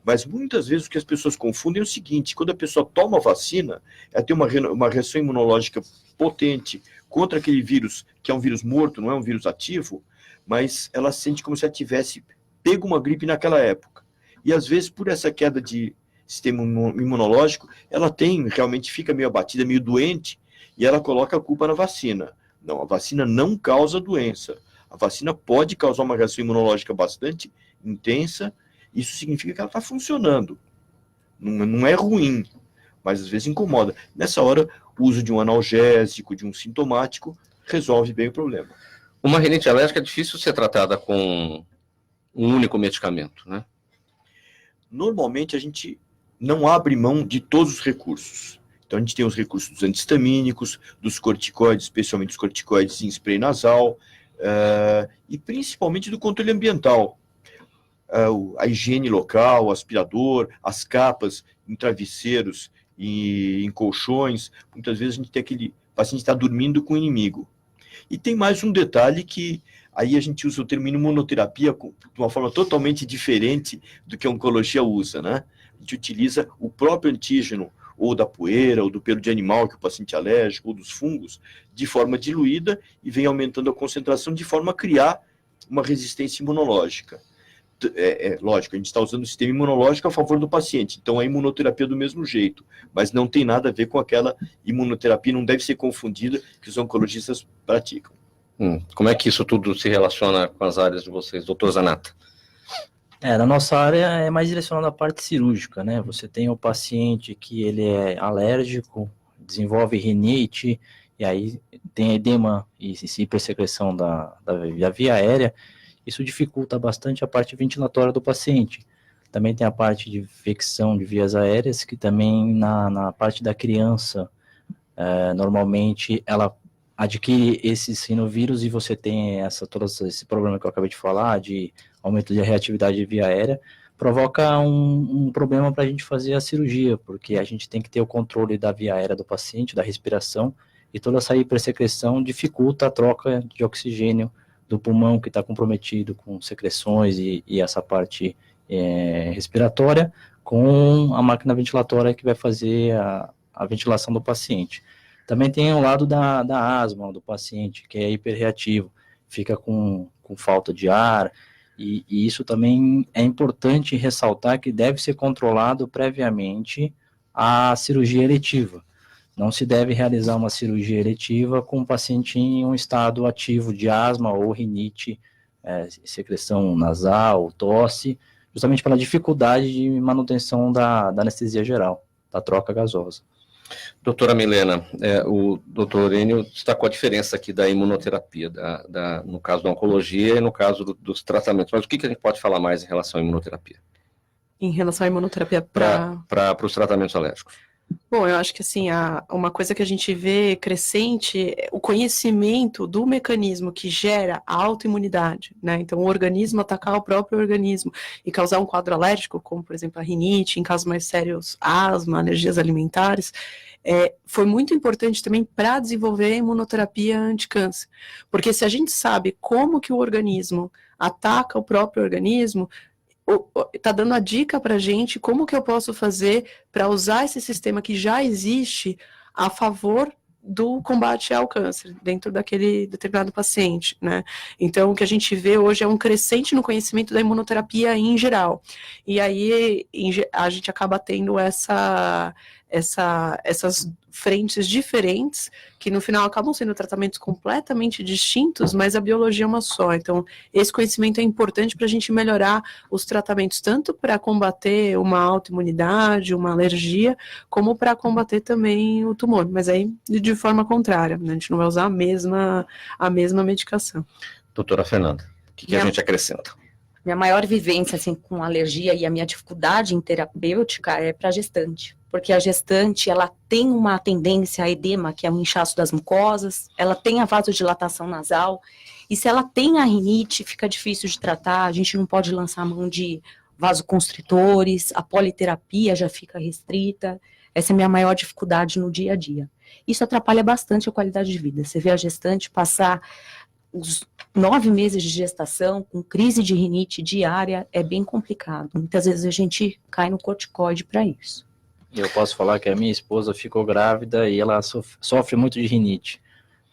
E: Mas muitas vezes o que as pessoas confundem é o seguinte, quando a pessoa toma a vacina, ela tem uma reação imunológica potente contra aquele vírus, que é um vírus morto, não é um vírus ativo, mas ela sente como se ela tivesse pego uma gripe naquela época. E às vezes, por essa queda de sistema imunológico, ela realmente fica meio abatida, meio doente, e ela coloca a culpa na vacina. Não, a vacina não causa doença. A vacina pode causar uma reação imunológica bastante intensa. Isso significa que ela está funcionando. Não é ruim, mas às vezes incomoda. Nessa hora, o uso de um analgésico, de um sintomático, resolve bem o problema.
C: Uma rinite alérgica é difícil ser tratada com um único medicamento, né?
E: Normalmente, a gente não abre mão de todos os recursos. Então, a gente tem os recursos dos antihistamínicos, dos corticoides, especialmente os corticoides em spray nasal, e principalmente do controle ambiental. A higiene local, o aspirador, as capas em travesseiros e em colchões. Muitas vezes a gente tem aquele paciente está dormindo com o inimigo. E tem mais um detalhe que aí a gente usa o termo imunoterapia de uma forma totalmente diferente do que a oncologia usa, né? A gente utiliza o próprio antígeno, ou da poeira, ou do pelo de animal que o paciente é alérgico, ou dos fungos, de forma diluída e vem aumentando a concentração de forma a criar uma resistência imunológica. Lógico, a gente está usando o sistema imunológico a favor do paciente, então a imunoterapia do mesmo jeito, mas não tem nada a ver com aquela imunoterapia, não deve ser confundida, que os oncologistas praticam.
C: Como é que isso tudo se relaciona com as áreas de vocês, doutor Zanata?
F: Na nossa área é mais direcionada à parte cirúrgica, né? Você tem o paciente que ele é alérgico, desenvolve rinite, e aí tem edema e hipersecreção da via aérea. Isso dificulta bastante a parte ventilatória do paciente. Também tem a parte de infecção de vias aéreas, que também na parte da criança, normalmente ela adquire esses rinovírus e você tem todo esse problema que eu acabei de falar, de aumento de reatividade de via aérea, provoca um problema para a gente fazer a cirurgia, porque a gente tem que ter o controle da via aérea do paciente, da respiração, e toda essa hipersecreção dificulta a troca de oxigênio do pulmão que está comprometido com secreções e essa parte respiratória, com a máquina ventilatória que vai fazer a ventilação do paciente. Também tem o lado da asma do paciente, que é hiperreativo, fica com falta de ar, e isso também é importante ressaltar que deve ser controlado previamente a cirurgia eletiva. Não se deve realizar uma cirurgia eletiva com o paciente em um estado ativo de asma ou rinite, secreção nasal, tosse, justamente pela dificuldade de manutenção da anestesia geral, da troca gasosa.
C: Doutora Milena, o doutor Enio destacou a diferença aqui da imunoterapia, no caso da oncologia e no caso dos tratamentos. Mas o que a gente pode falar mais em relação à imunoterapia?
D: Em relação à imunoterapia
C: para os tratamentos alérgicos?
D: Bom, eu acho que assim, uma coisa que a gente vê crescente é o conhecimento do mecanismo que gera a autoimunidade, né? Então, o organismo atacar o próprio organismo e causar um quadro alérgico, como, por exemplo, a rinite, em casos mais sérios, asma, alergias alimentares, foi muito importante também para desenvolver a imunoterapia anticâncer. Porque se a gente sabe como que o organismo ataca o próprio organismo, está dando a dica para a gente como que eu posso fazer para usar esse sistema que já existe a favor do combate ao câncer, dentro daquele determinado paciente, né? Então, o que a gente vê hoje é um crescente no conhecimento da imunoterapia em geral. E aí, a gente acaba tendo essas frentes diferentes, que no final acabam sendo tratamentos completamente distintos, mas a biologia é uma só. Então, esse conhecimento é importante para a gente melhorar os tratamentos, tanto para combater uma autoimunidade, uma alergia, como para combater também o tumor, mas aí de forma contrária, né? A gente não vai usar a mesma medicação.
C: Doutora Fernanda, o que a gente acrescenta?
A: Minha maior vivência assim, com alergia e a minha dificuldade em terapêutica é para gestante, porque a gestante ela tem uma tendência a edema, que é um inchaço das mucosas, ela tem a vasodilatação nasal, e se ela tem a rinite, fica difícil de tratar, a gente não pode lançar mão de vasoconstritores, a politerapia já fica restrita, essa é a minha maior dificuldade no dia a dia. Isso atrapalha bastante a qualidade de vida, você vê a gestante passar os 9 meses de gestação, com crise de rinite diária, é bem complicado. Muitas vezes a gente cai no corticoide para isso.
F: Eu posso falar que a minha esposa ficou grávida e ela sofre muito de rinite.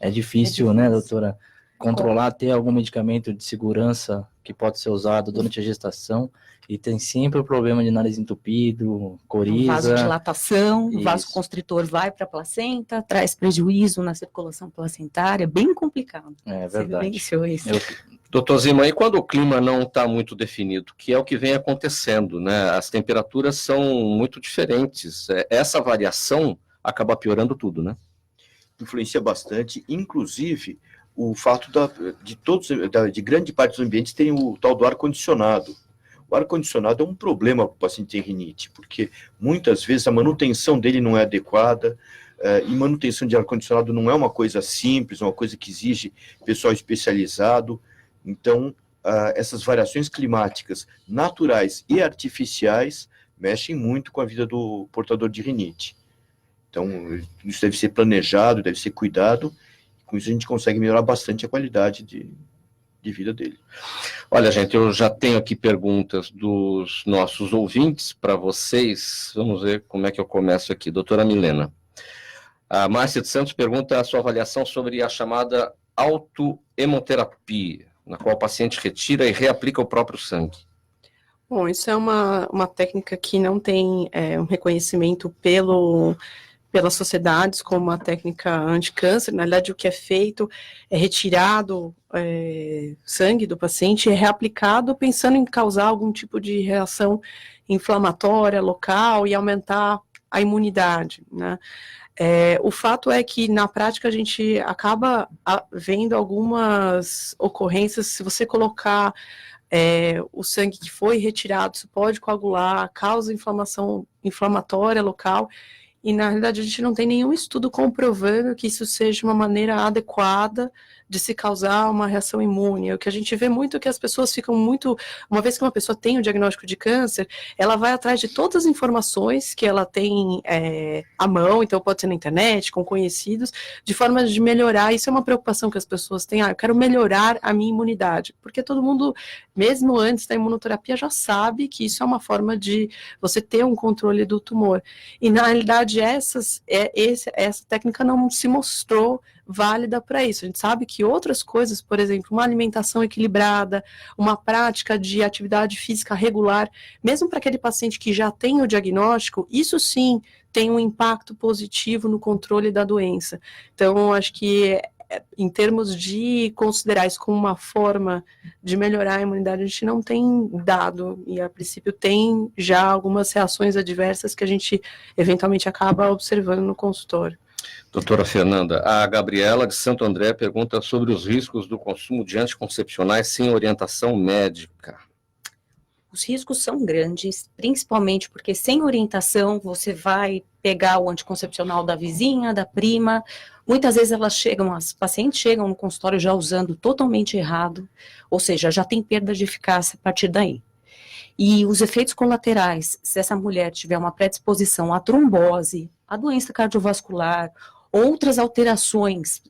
F: É difícil, né, doutora, controlar, ter algum medicamento de segurança que pode ser usado durante a gestação, e tem sempre o problema de nariz entupido, coriza.
A: Vasodilatação, o vasoconstritor vai para a placenta, traz prejuízo na circulação placentária, bem complicado.
F: É verdade.
C: Doutor Zima, e quando o clima não está muito definido, que é o que vem acontecendo, né? As temperaturas são muito diferentes. Essa variação acaba piorando tudo, né?
E: Influencia bastante, inclusive o fato de grande parte dos ambientes tem o tal do ar-condicionado. O ar-condicionado é um problema para o paciente ter rinite, porque muitas vezes a manutenção dele não é adequada, e manutenção de ar-condicionado não é uma coisa simples, é uma coisa que exige pessoal especializado. Então, essas variações climáticas naturais e artificiais mexem muito com a vida do portador de rinite. Então, isso deve ser planejado, deve ser cuidado, e com isso a gente consegue melhorar bastante a qualidade de vida dele.
C: Olha, gente, eu já tenho aqui perguntas dos nossos ouvintes para vocês. Vamos ver como é que eu começo aqui. Doutora Milena. A Márcia de Santos pergunta a sua avaliação sobre a chamada autohemoterapia, na qual o paciente retira e reaplica o próprio sangue.
D: Bom, isso é uma técnica que não tem um reconhecimento pelas sociedades como uma técnica anticâncer. Na verdade, o que é feito é retirado sangue do paciente e é reaplicado pensando em causar algum tipo de reação inflamatória local e aumentar a imunidade, né? O fato é que, na prática, a gente acaba vendo algumas ocorrências. Se você colocar o sangue que foi retirado, isso pode coagular, causa inflamação inflamatória local, e na realidade a gente não tem nenhum estudo comprovando que isso seja uma maneira adequada de se causar uma reação imune. O que a gente vê muito é que as pessoas ficam muito, uma vez que uma pessoa tem o diagnóstico de câncer, ela vai atrás de todas as informações que ela tem à mão, então pode ser na internet, com conhecidos, de forma de melhorar. Isso é uma preocupação que as pessoas têm, eu quero melhorar a minha imunidade, porque todo mundo, mesmo antes da imunoterapia, já sabe que isso é uma forma de você ter um controle do tumor. E na realidade essa técnica não se mostrou válida para isso. A gente sabe que outras coisas, por exemplo, uma alimentação equilibrada, uma prática de atividade física regular, mesmo para aquele paciente que já tem o diagnóstico, isso sim tem um impacto positivo no controle da doença. Então, acho que em termos de considerar isso como uma forma de melhorar a imunidade, a gente não tem dado, e a princípio tem já algumas reações adversas que a gente eventualmente acaba observando no consultório.
C: Doutora Fernanda, a Gabriela de Santo André pergunta sobre os riscos do consumo de anticoncepcionais sem orientação médica.
A: Os riscos são grandes, principalmente porque sem orientação você vai pegar o anticoncepcional da vizinha, da prima. Muitas vezes as pacientes chegam no consultório já usando totalmente errado, ou seja, já tem perda de eficácia a partir daí. E os efeitos colaterais, se essa mulher tiver uma predisposição à trombose, à doença cardiovascular, outras alterações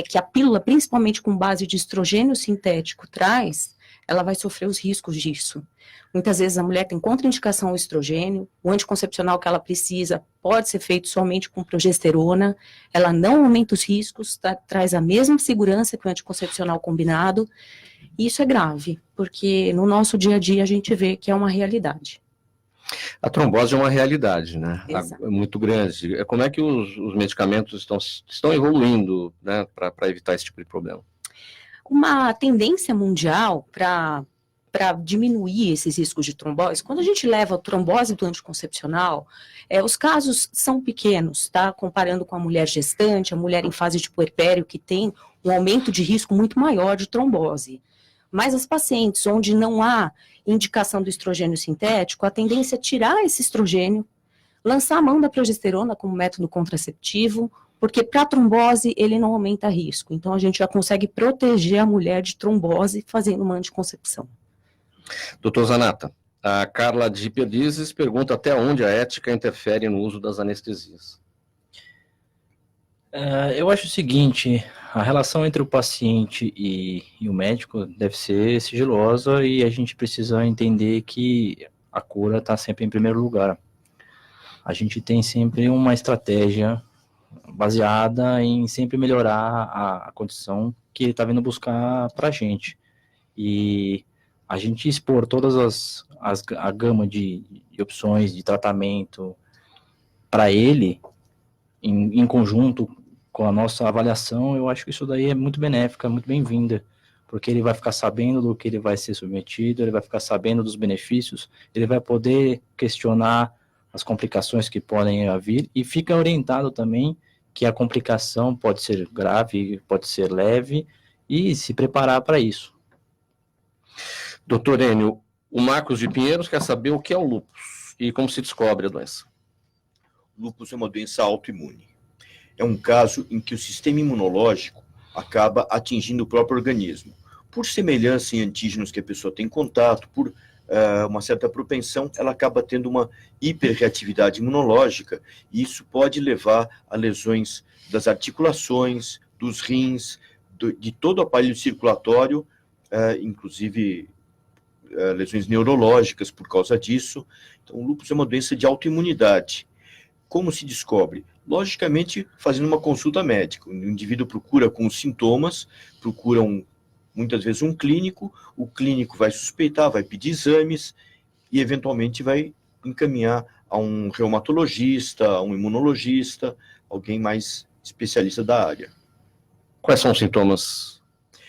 A: que a pílula, principalmente com base de estrogênio sintético, traz, ela vai sofrer os riscos disso. Muitas vezes a mulher tem contraindicação ao estrogênio, o anticoncepcional que ela precisa pode ser feito somente com progesterona, ela não aumenta os riscos, traz a mesma segurança que o anticoncepcional combinado, e isso é grave, porque no nosso dia a dia a gente vê que é uma realidade.
C: A trombose é uma realidade, né?
A: Exato.
C: É muito grande. Como é que os medicamentos estão evoluindo, né, para evitar esse tipo de problema?
A: Uma tendência mundial para diminuir esses riscos de trombose, quando a gente leva a trombose do anticoncepcional, os casos são pequenos, tá? Comparando com a mulher gestante, a mulher em fase de puerpério, que tem um aumento de risco muito maior de trombose. Mas as pacientes onde não há indicação do estrogênio sintético, a tendência é tirar esse estrogênio, lançar a mão da progesterona como método contraceptivo, porque para trombose ele não aumenta risco. Então a gente já consegue proteger a mulher de trombose fazendo uma anticoncepção.
C: Doutor Zanata, a Carla de Perdizes pergunta até onde a ética interfere no uso das anestesias.
F: Eu acho o seguinte, a relação entre o paciente e o médico deve ser sigilosa e a gente precisa entender que a cura está sempre em primeiro lugar. A gente tem sempre uma estratégia baseada em sempre melhorar a condição que ele está vindo buscar para a gente. E a gente expor todas a gama de opções de tratamento para ele, em conjunto com a nossa avaliação, eu acho que isso daí é muito benéfica, muito bem-vinda, porque ele vai ficar sabendo do que ele vai ser submetido, ele vai ficar sabendo dos benefícios, ele vai poder questionar as complicações que podem vir e fica orientado também que a complicação pode ser grave, pode ser leve e se preparar para isso.
C: Doutor Enio, o Marcos de Pinheiros quer saber o que é o lúpus e como se descobre a doença.
E: Lúpus é uma doença autoimune. É um caso em que o sistema imunológico acaba atingindo o próprio organismo. Por semelhança em antígenos que a pessoa tem contato, por uma certa propensão, ela acaba tendo uma hiperreatividade imunológica, e isso pode levar a lesões das articulações, dos rins, de todo o aparelho circulatório, inclusive lesões neurológicas por causa disso. Então, o lúpus é uma doença de autoimunidade. Como se descobre? Logicamente, fazendo uma consulta médica. O indivíduo procura com os sintomas, procura muitas vezes um clínico, o clínico vai suspeitar, vai pedir exames e eventualmente vai encaminhar a um reumatologista, a um imunologista, alguém mais especialista da área.
C: Quais são os sintomas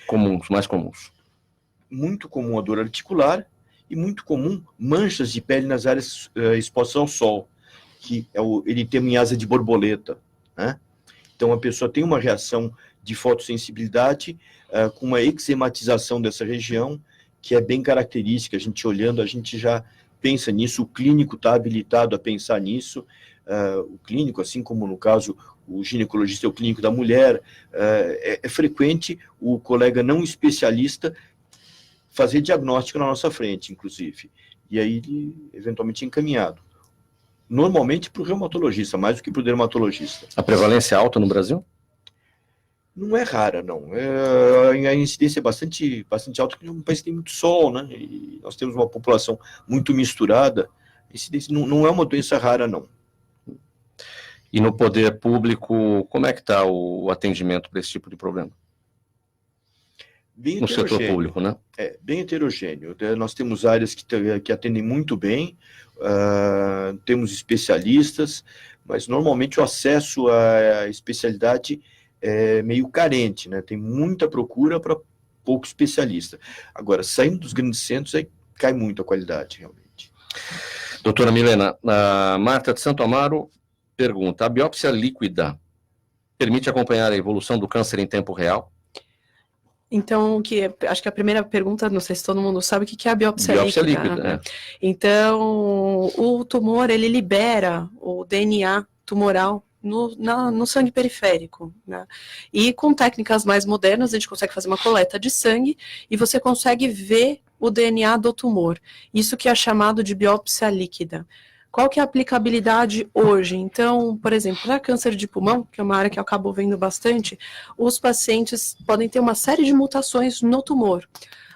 C: comuns, mais comuns?
E: Muito comum a dor articular e muito comum manchas de pele nas áreas expostas ao sol, que é o eritema em asa de borboleta, né? Então a pessoa tem uma reação de fotossensibilidade com uma eczematização dessa região, que é bem característica. A gente olhando, a gente já pensa nisso, o clínico está habilitado a pensar nisso, o clínico, assim como no caso o ginecologista é o clínico da mulher, é frequente o colega não especialista fazer diagnóstico na nossa frente, inclusive, e aí ele eventualmente é encaminhado. Normalmente para o reumatologista, mais do que para o dermatologista.
C: A prevalência é alta no Brasil?
E: Não é rara, não. A incidência é bastante alta, porque é um país que tem muito sol, né? E nós temos uma população muito misturada. A incidência não é uma doença rara, não.
C: E no poder público, como é que está o atendimento para esse tipo de problema?
E: Bem
C: no setor público, né?
E: É, bem heterogêneo. Nós temos áreas que atendem muito bem, temos especialistas, mas normalmente o acesso à especialidade é meio carente, né? Tem muita procura para pouco especialista. Agora, saindo dos grandes centros, aí cai muito a qualidade, realmente.
C: Doutora Milena, a Marta de Santo Amaro pergunta, a biópsia líquida permite acompanhar a evolução do câncer em tempo real?
D: Então, acho que a primeira pergunta, não sei se todo mundo sabe, o que é a biópsia líquida.
C: Né?
D: Então, o tumor, ele libera o DNA tumoral no sangue periférico, né? E com técnicas mais modernas, a gente consegue fazer uma coleta de sangue e você consegue ver o DNA do tumor. Isso que é chamado de biópsia líquida. Qual que é a aplicabilidade hoje? Então, por exemplo, para câncer de pulmão, que é uma área que eu acabo vendo bastante, os pacientes podem ter uma série de mutações no tumor.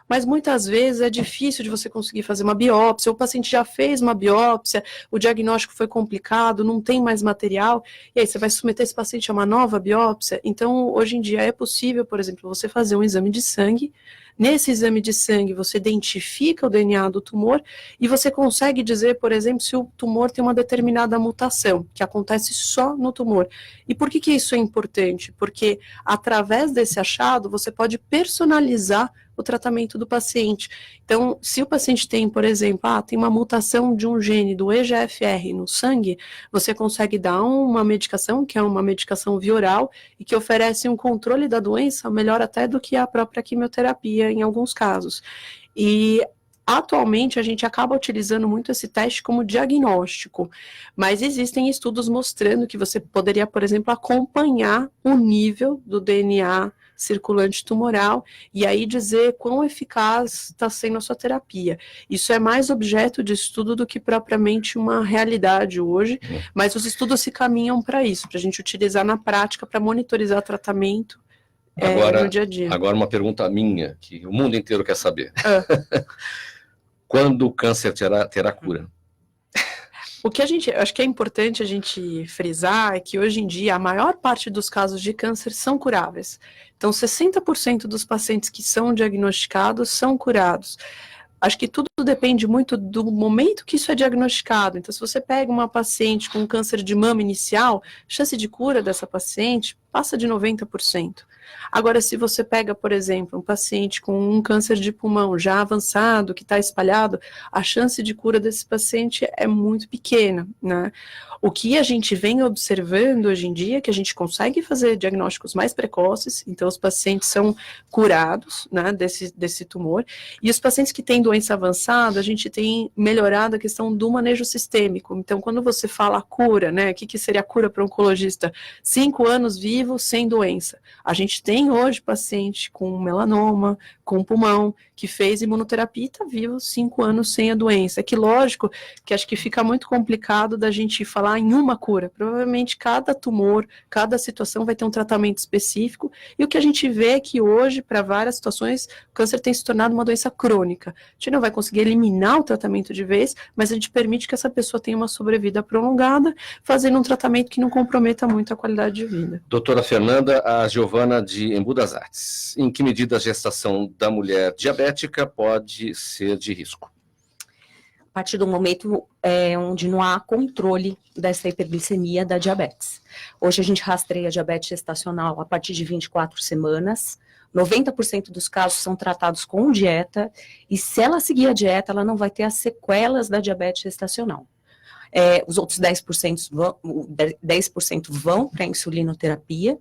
D: mas muitas vezes é difícil de você conseguir fazer uma biópsia, o paciente já fez uma biópsia, o diagnóstico foi complicado, não tem mais material, e aí você vai submeter esse paciente a uma nova biópsia. Então, hoje em dia é possível, por exemplo, você fazer um exame de sangue. Nesse exame de sangue, você identifica o DNA do tumor e você consegue dizer, por exemplo, se o tumor tem uma determinada mutação, que acontece só no tumor. E por que isso é importante? Porque através desse achado, você pode personalizar o tratamento do paciente. Então, se o paciente tem, por exemplo, tem uma mutação de um gene do EGFR no sangue, você consegue dar uma medicação, que é uma medicação via oral, e que oferece um controle da doença melhor até do que a própria quimioterapia em alguns casos. E atualmente a gente acaba utilizando muito esse teste como diagnóstico, mas existem estudos mostrando que você poderia, por exemplo, acompanhar o nível do DNA circulante tumoral e aí dizer quão eficaz está sendo a sua terapia. Isso é mais objeto de estudo do que propriamente uma realidade hoje, mas os estudos se caminham para isso, para a gente utilizar na prática para monitorizar tratamento no dia a dia.
C: Agora uma pergunta minha, que o mundo inteiro quer saber. Quando o câncer terá cura?
D: O que acho que é importante a gente frisar é que hoje em dia a maior parte dos casos de câncer são curáveis. Então, 60% dos pacientes que são diagnosticados são curados. Acho que tudo depende muito do momento que isso é diagnosticado. Então, se você pega uma paciente com câncer de mama inicial, a chance de cura dessa paciente passa de 90%. Agora, se você pega, por exemplo, um paciente com um câncer de pulmão já avançado, que está espalhado, a chance de cura desse paciente é muito pequena, né? O que a gente vem observando hoje em dia é que a gente consegue fazer diagnósticos mais precoces, então os pacientes são curados, né, desse tumor, e os pacientes que têm doença avançada, a gente tem melhorado a questão do manejo sistêmico. Então, quando você fala cura, né, o que seria cura para o oncologista? 5 anos vivo, sem doença. A gente tem hoje paciente com melanoma, com pulmão, que fez imunoterapia e está vivo 5 anos sem a doença. É que lógico que acho que fica muito complicado da gente falar em uma cura. Provavelmente cada tumor, cada situação vai ter um tratamento específico, e o que a gente vê é que hoje, para várias situações, o câncer tem se tornado uma doença crônica. A gente não vai conseguir eliminar o tratamento de vez, mas a gente permite que essa pessoa tenha uma sobrevida prolongada, fazendo um tratamento que não comprometa muito a qualidade de vida.
C: Doutora Fernanda, a Giovana de Embu das Artes. Em que medida a gestação da mulher diabética pode ser de risco?
A: A partir do momento onde não há controle dessa hiperglicemia da diabetes. Hoje a gente rastreia a diabetes gestacional a partir de 24 semanas, 90% dos casos são tratados com dieta, e se ela seguir a dieta, ela não vai ter as sequelas da diabetes gestacional. Os outros 10% vão para a insulinoterapia,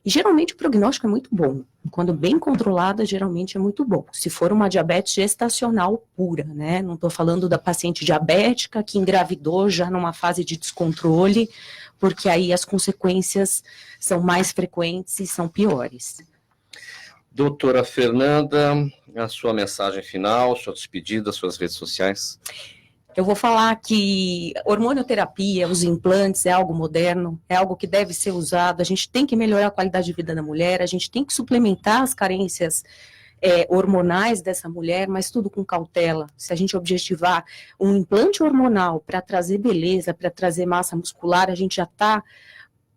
A: e geralmente o prognóstico é muito bom. Quando bem controlada, geralmente é muito bom. Se for uma diabetes gestacional pura, né? Não estou falando da paciente diabética que engravidou já numa fase de descontrole, porque aí as consequências são mais frequentes e são piores.
C: Doutora Fernanda, a sua mensagem final, sua despedida, suas redes sociais.
A: Eu vou falar que hormonioterapia, os implantes é algo moderno, é algo que deve ser usado, a gente tem que melhorar a qualidade de vida da mulher, a gente tem que suplementar as carências hormonais dessa mulher, mas tudo com cautela. Se a gente objetivar um implante hormonal para trazer beleza, para trazer massa muscular, a gente já está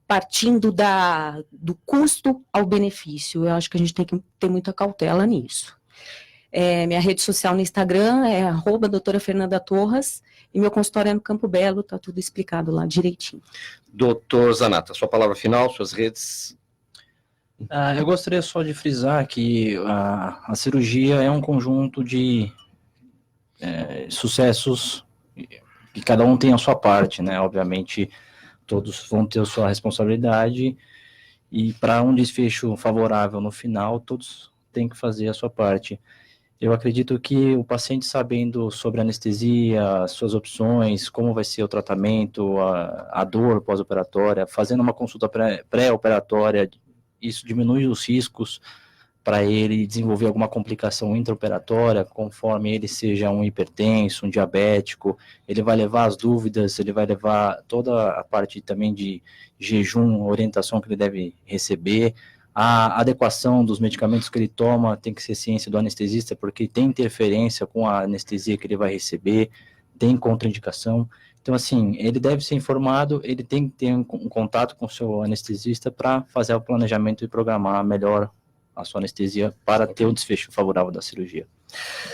A: partindo do custo ao benefício. Eu acho que a gente tem que ter muita cautela nisso. Minha rede social no Instagram é @doutora Fernanda Torras, e meu consultório é no Campo Belo, tá tudo explicado lá direitinho.
C: Doutor Zanata, sua palavra final, suas redes.
F: Eu gostaria só de frisar que a cirurgia é um conjunto de sucessos, que cada um tem a sua parte, né? Obviamente, todos vão ter a sua responsabilidade, e para um desfecho favorável no final, todos têm que fazer a sua parte. Eu acredito que o paciente, sabendo sobre a anestesia, suas opções, como vai ser o tratamento, a dor pós-operatória, fazendo uma consulta pré-operatória, isso diminui os riscos para ele desenvolver alguma complicação intraoperatória, conforme ele seja um hipertenso, um diabético. Ele vai levar as dúvidas, ele vai levar toda a parte também de jejum, orientação que ele deve receber, A adequação dos medicamentos que ele toma tem que ser ciência do anestesista, porque tem interferência com a anestesia que ele vai receber, tem contraindicação. Então, assim, ele deve ser informado, ele tem que ter um contato com o seu anestesista para fazer o planejamento e programar melhor a sua anestesia para ter o desfecho favorável da cirurgia.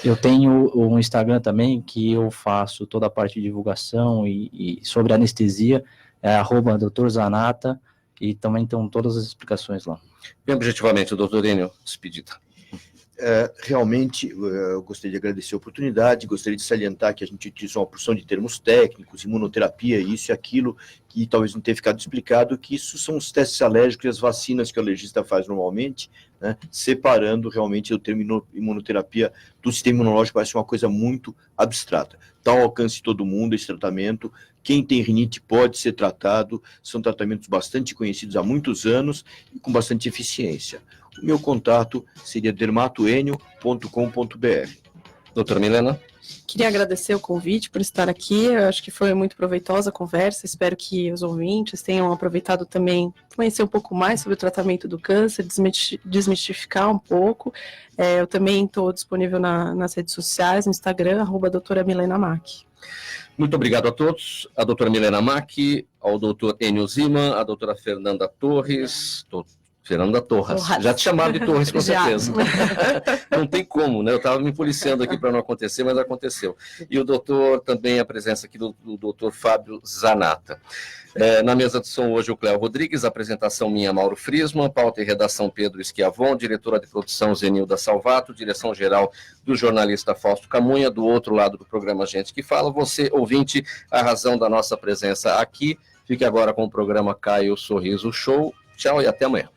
F: Eu tenho um Instagram também que eu faço toda a parte de divulgação e sobre anestesia, é @Dr. Zanata, e também estão todas as explicações lá.
C: Bem objetivamente, doutor Enio, despedida.
E: Realmente, eu gostaria de agradecer a oportunidade, gostaria de salientar que a gente utiliza uma porção de termos técnicos, imunoterapia, isso e aquilo, que talvez não tenha ficado explicado, que isso são os testes alérgicos e as vacinas que o alergista faz normalmente, né, separando realmente o termo imunoterapia do sistema imunológico, parece uma coisa muito abstrata. Está ao alcance de todo mundo esse tratamento. Quem tem rinite pode ser tratado, são tratamentos bastante conhecidos há muitos anos e com bastante eficiência. O meu contato seria dermatoenio.com.br.
C: Doutora Milena?
D: Queria agradecer o convite por estar aqui, eu acho que foi muito proveitosa a conversa, espero que os ouvintes tenham aproveitado também, conhecer um pouco mais sobre o tratamento do câncer, desmistificar um pouco. Eu também estou disponível nas redes sociais, no Instagram, @doutora Milena Mack.
C: Muito obrigado a todos, a doutora Milena Mack, ao doutor Enio Ziman, a doutora Fernanda Torres, Fernanda Torres. Já te chamaram de Torres, com certeza. Não tem como, né? Eu estava me policiando aqui para não acontecer, mas aconteceu. E o doutor, também a presença aqui do doutor Fábio Zanata. Na mesa de som hoje o Cléo Rodrigues, apresentação minha, Mauro Frisman, pauta e redação Pedro Schiavon, diretora de produção Zenilda Salvato, direção geral do jornalista Fausto Camunha, do outro lado do programa Gente que Fala. Você, ouvinte, a razão da nossa presença aqui. Fique agora com o programa Caio Sorriso Show. Tchau e até amanhã.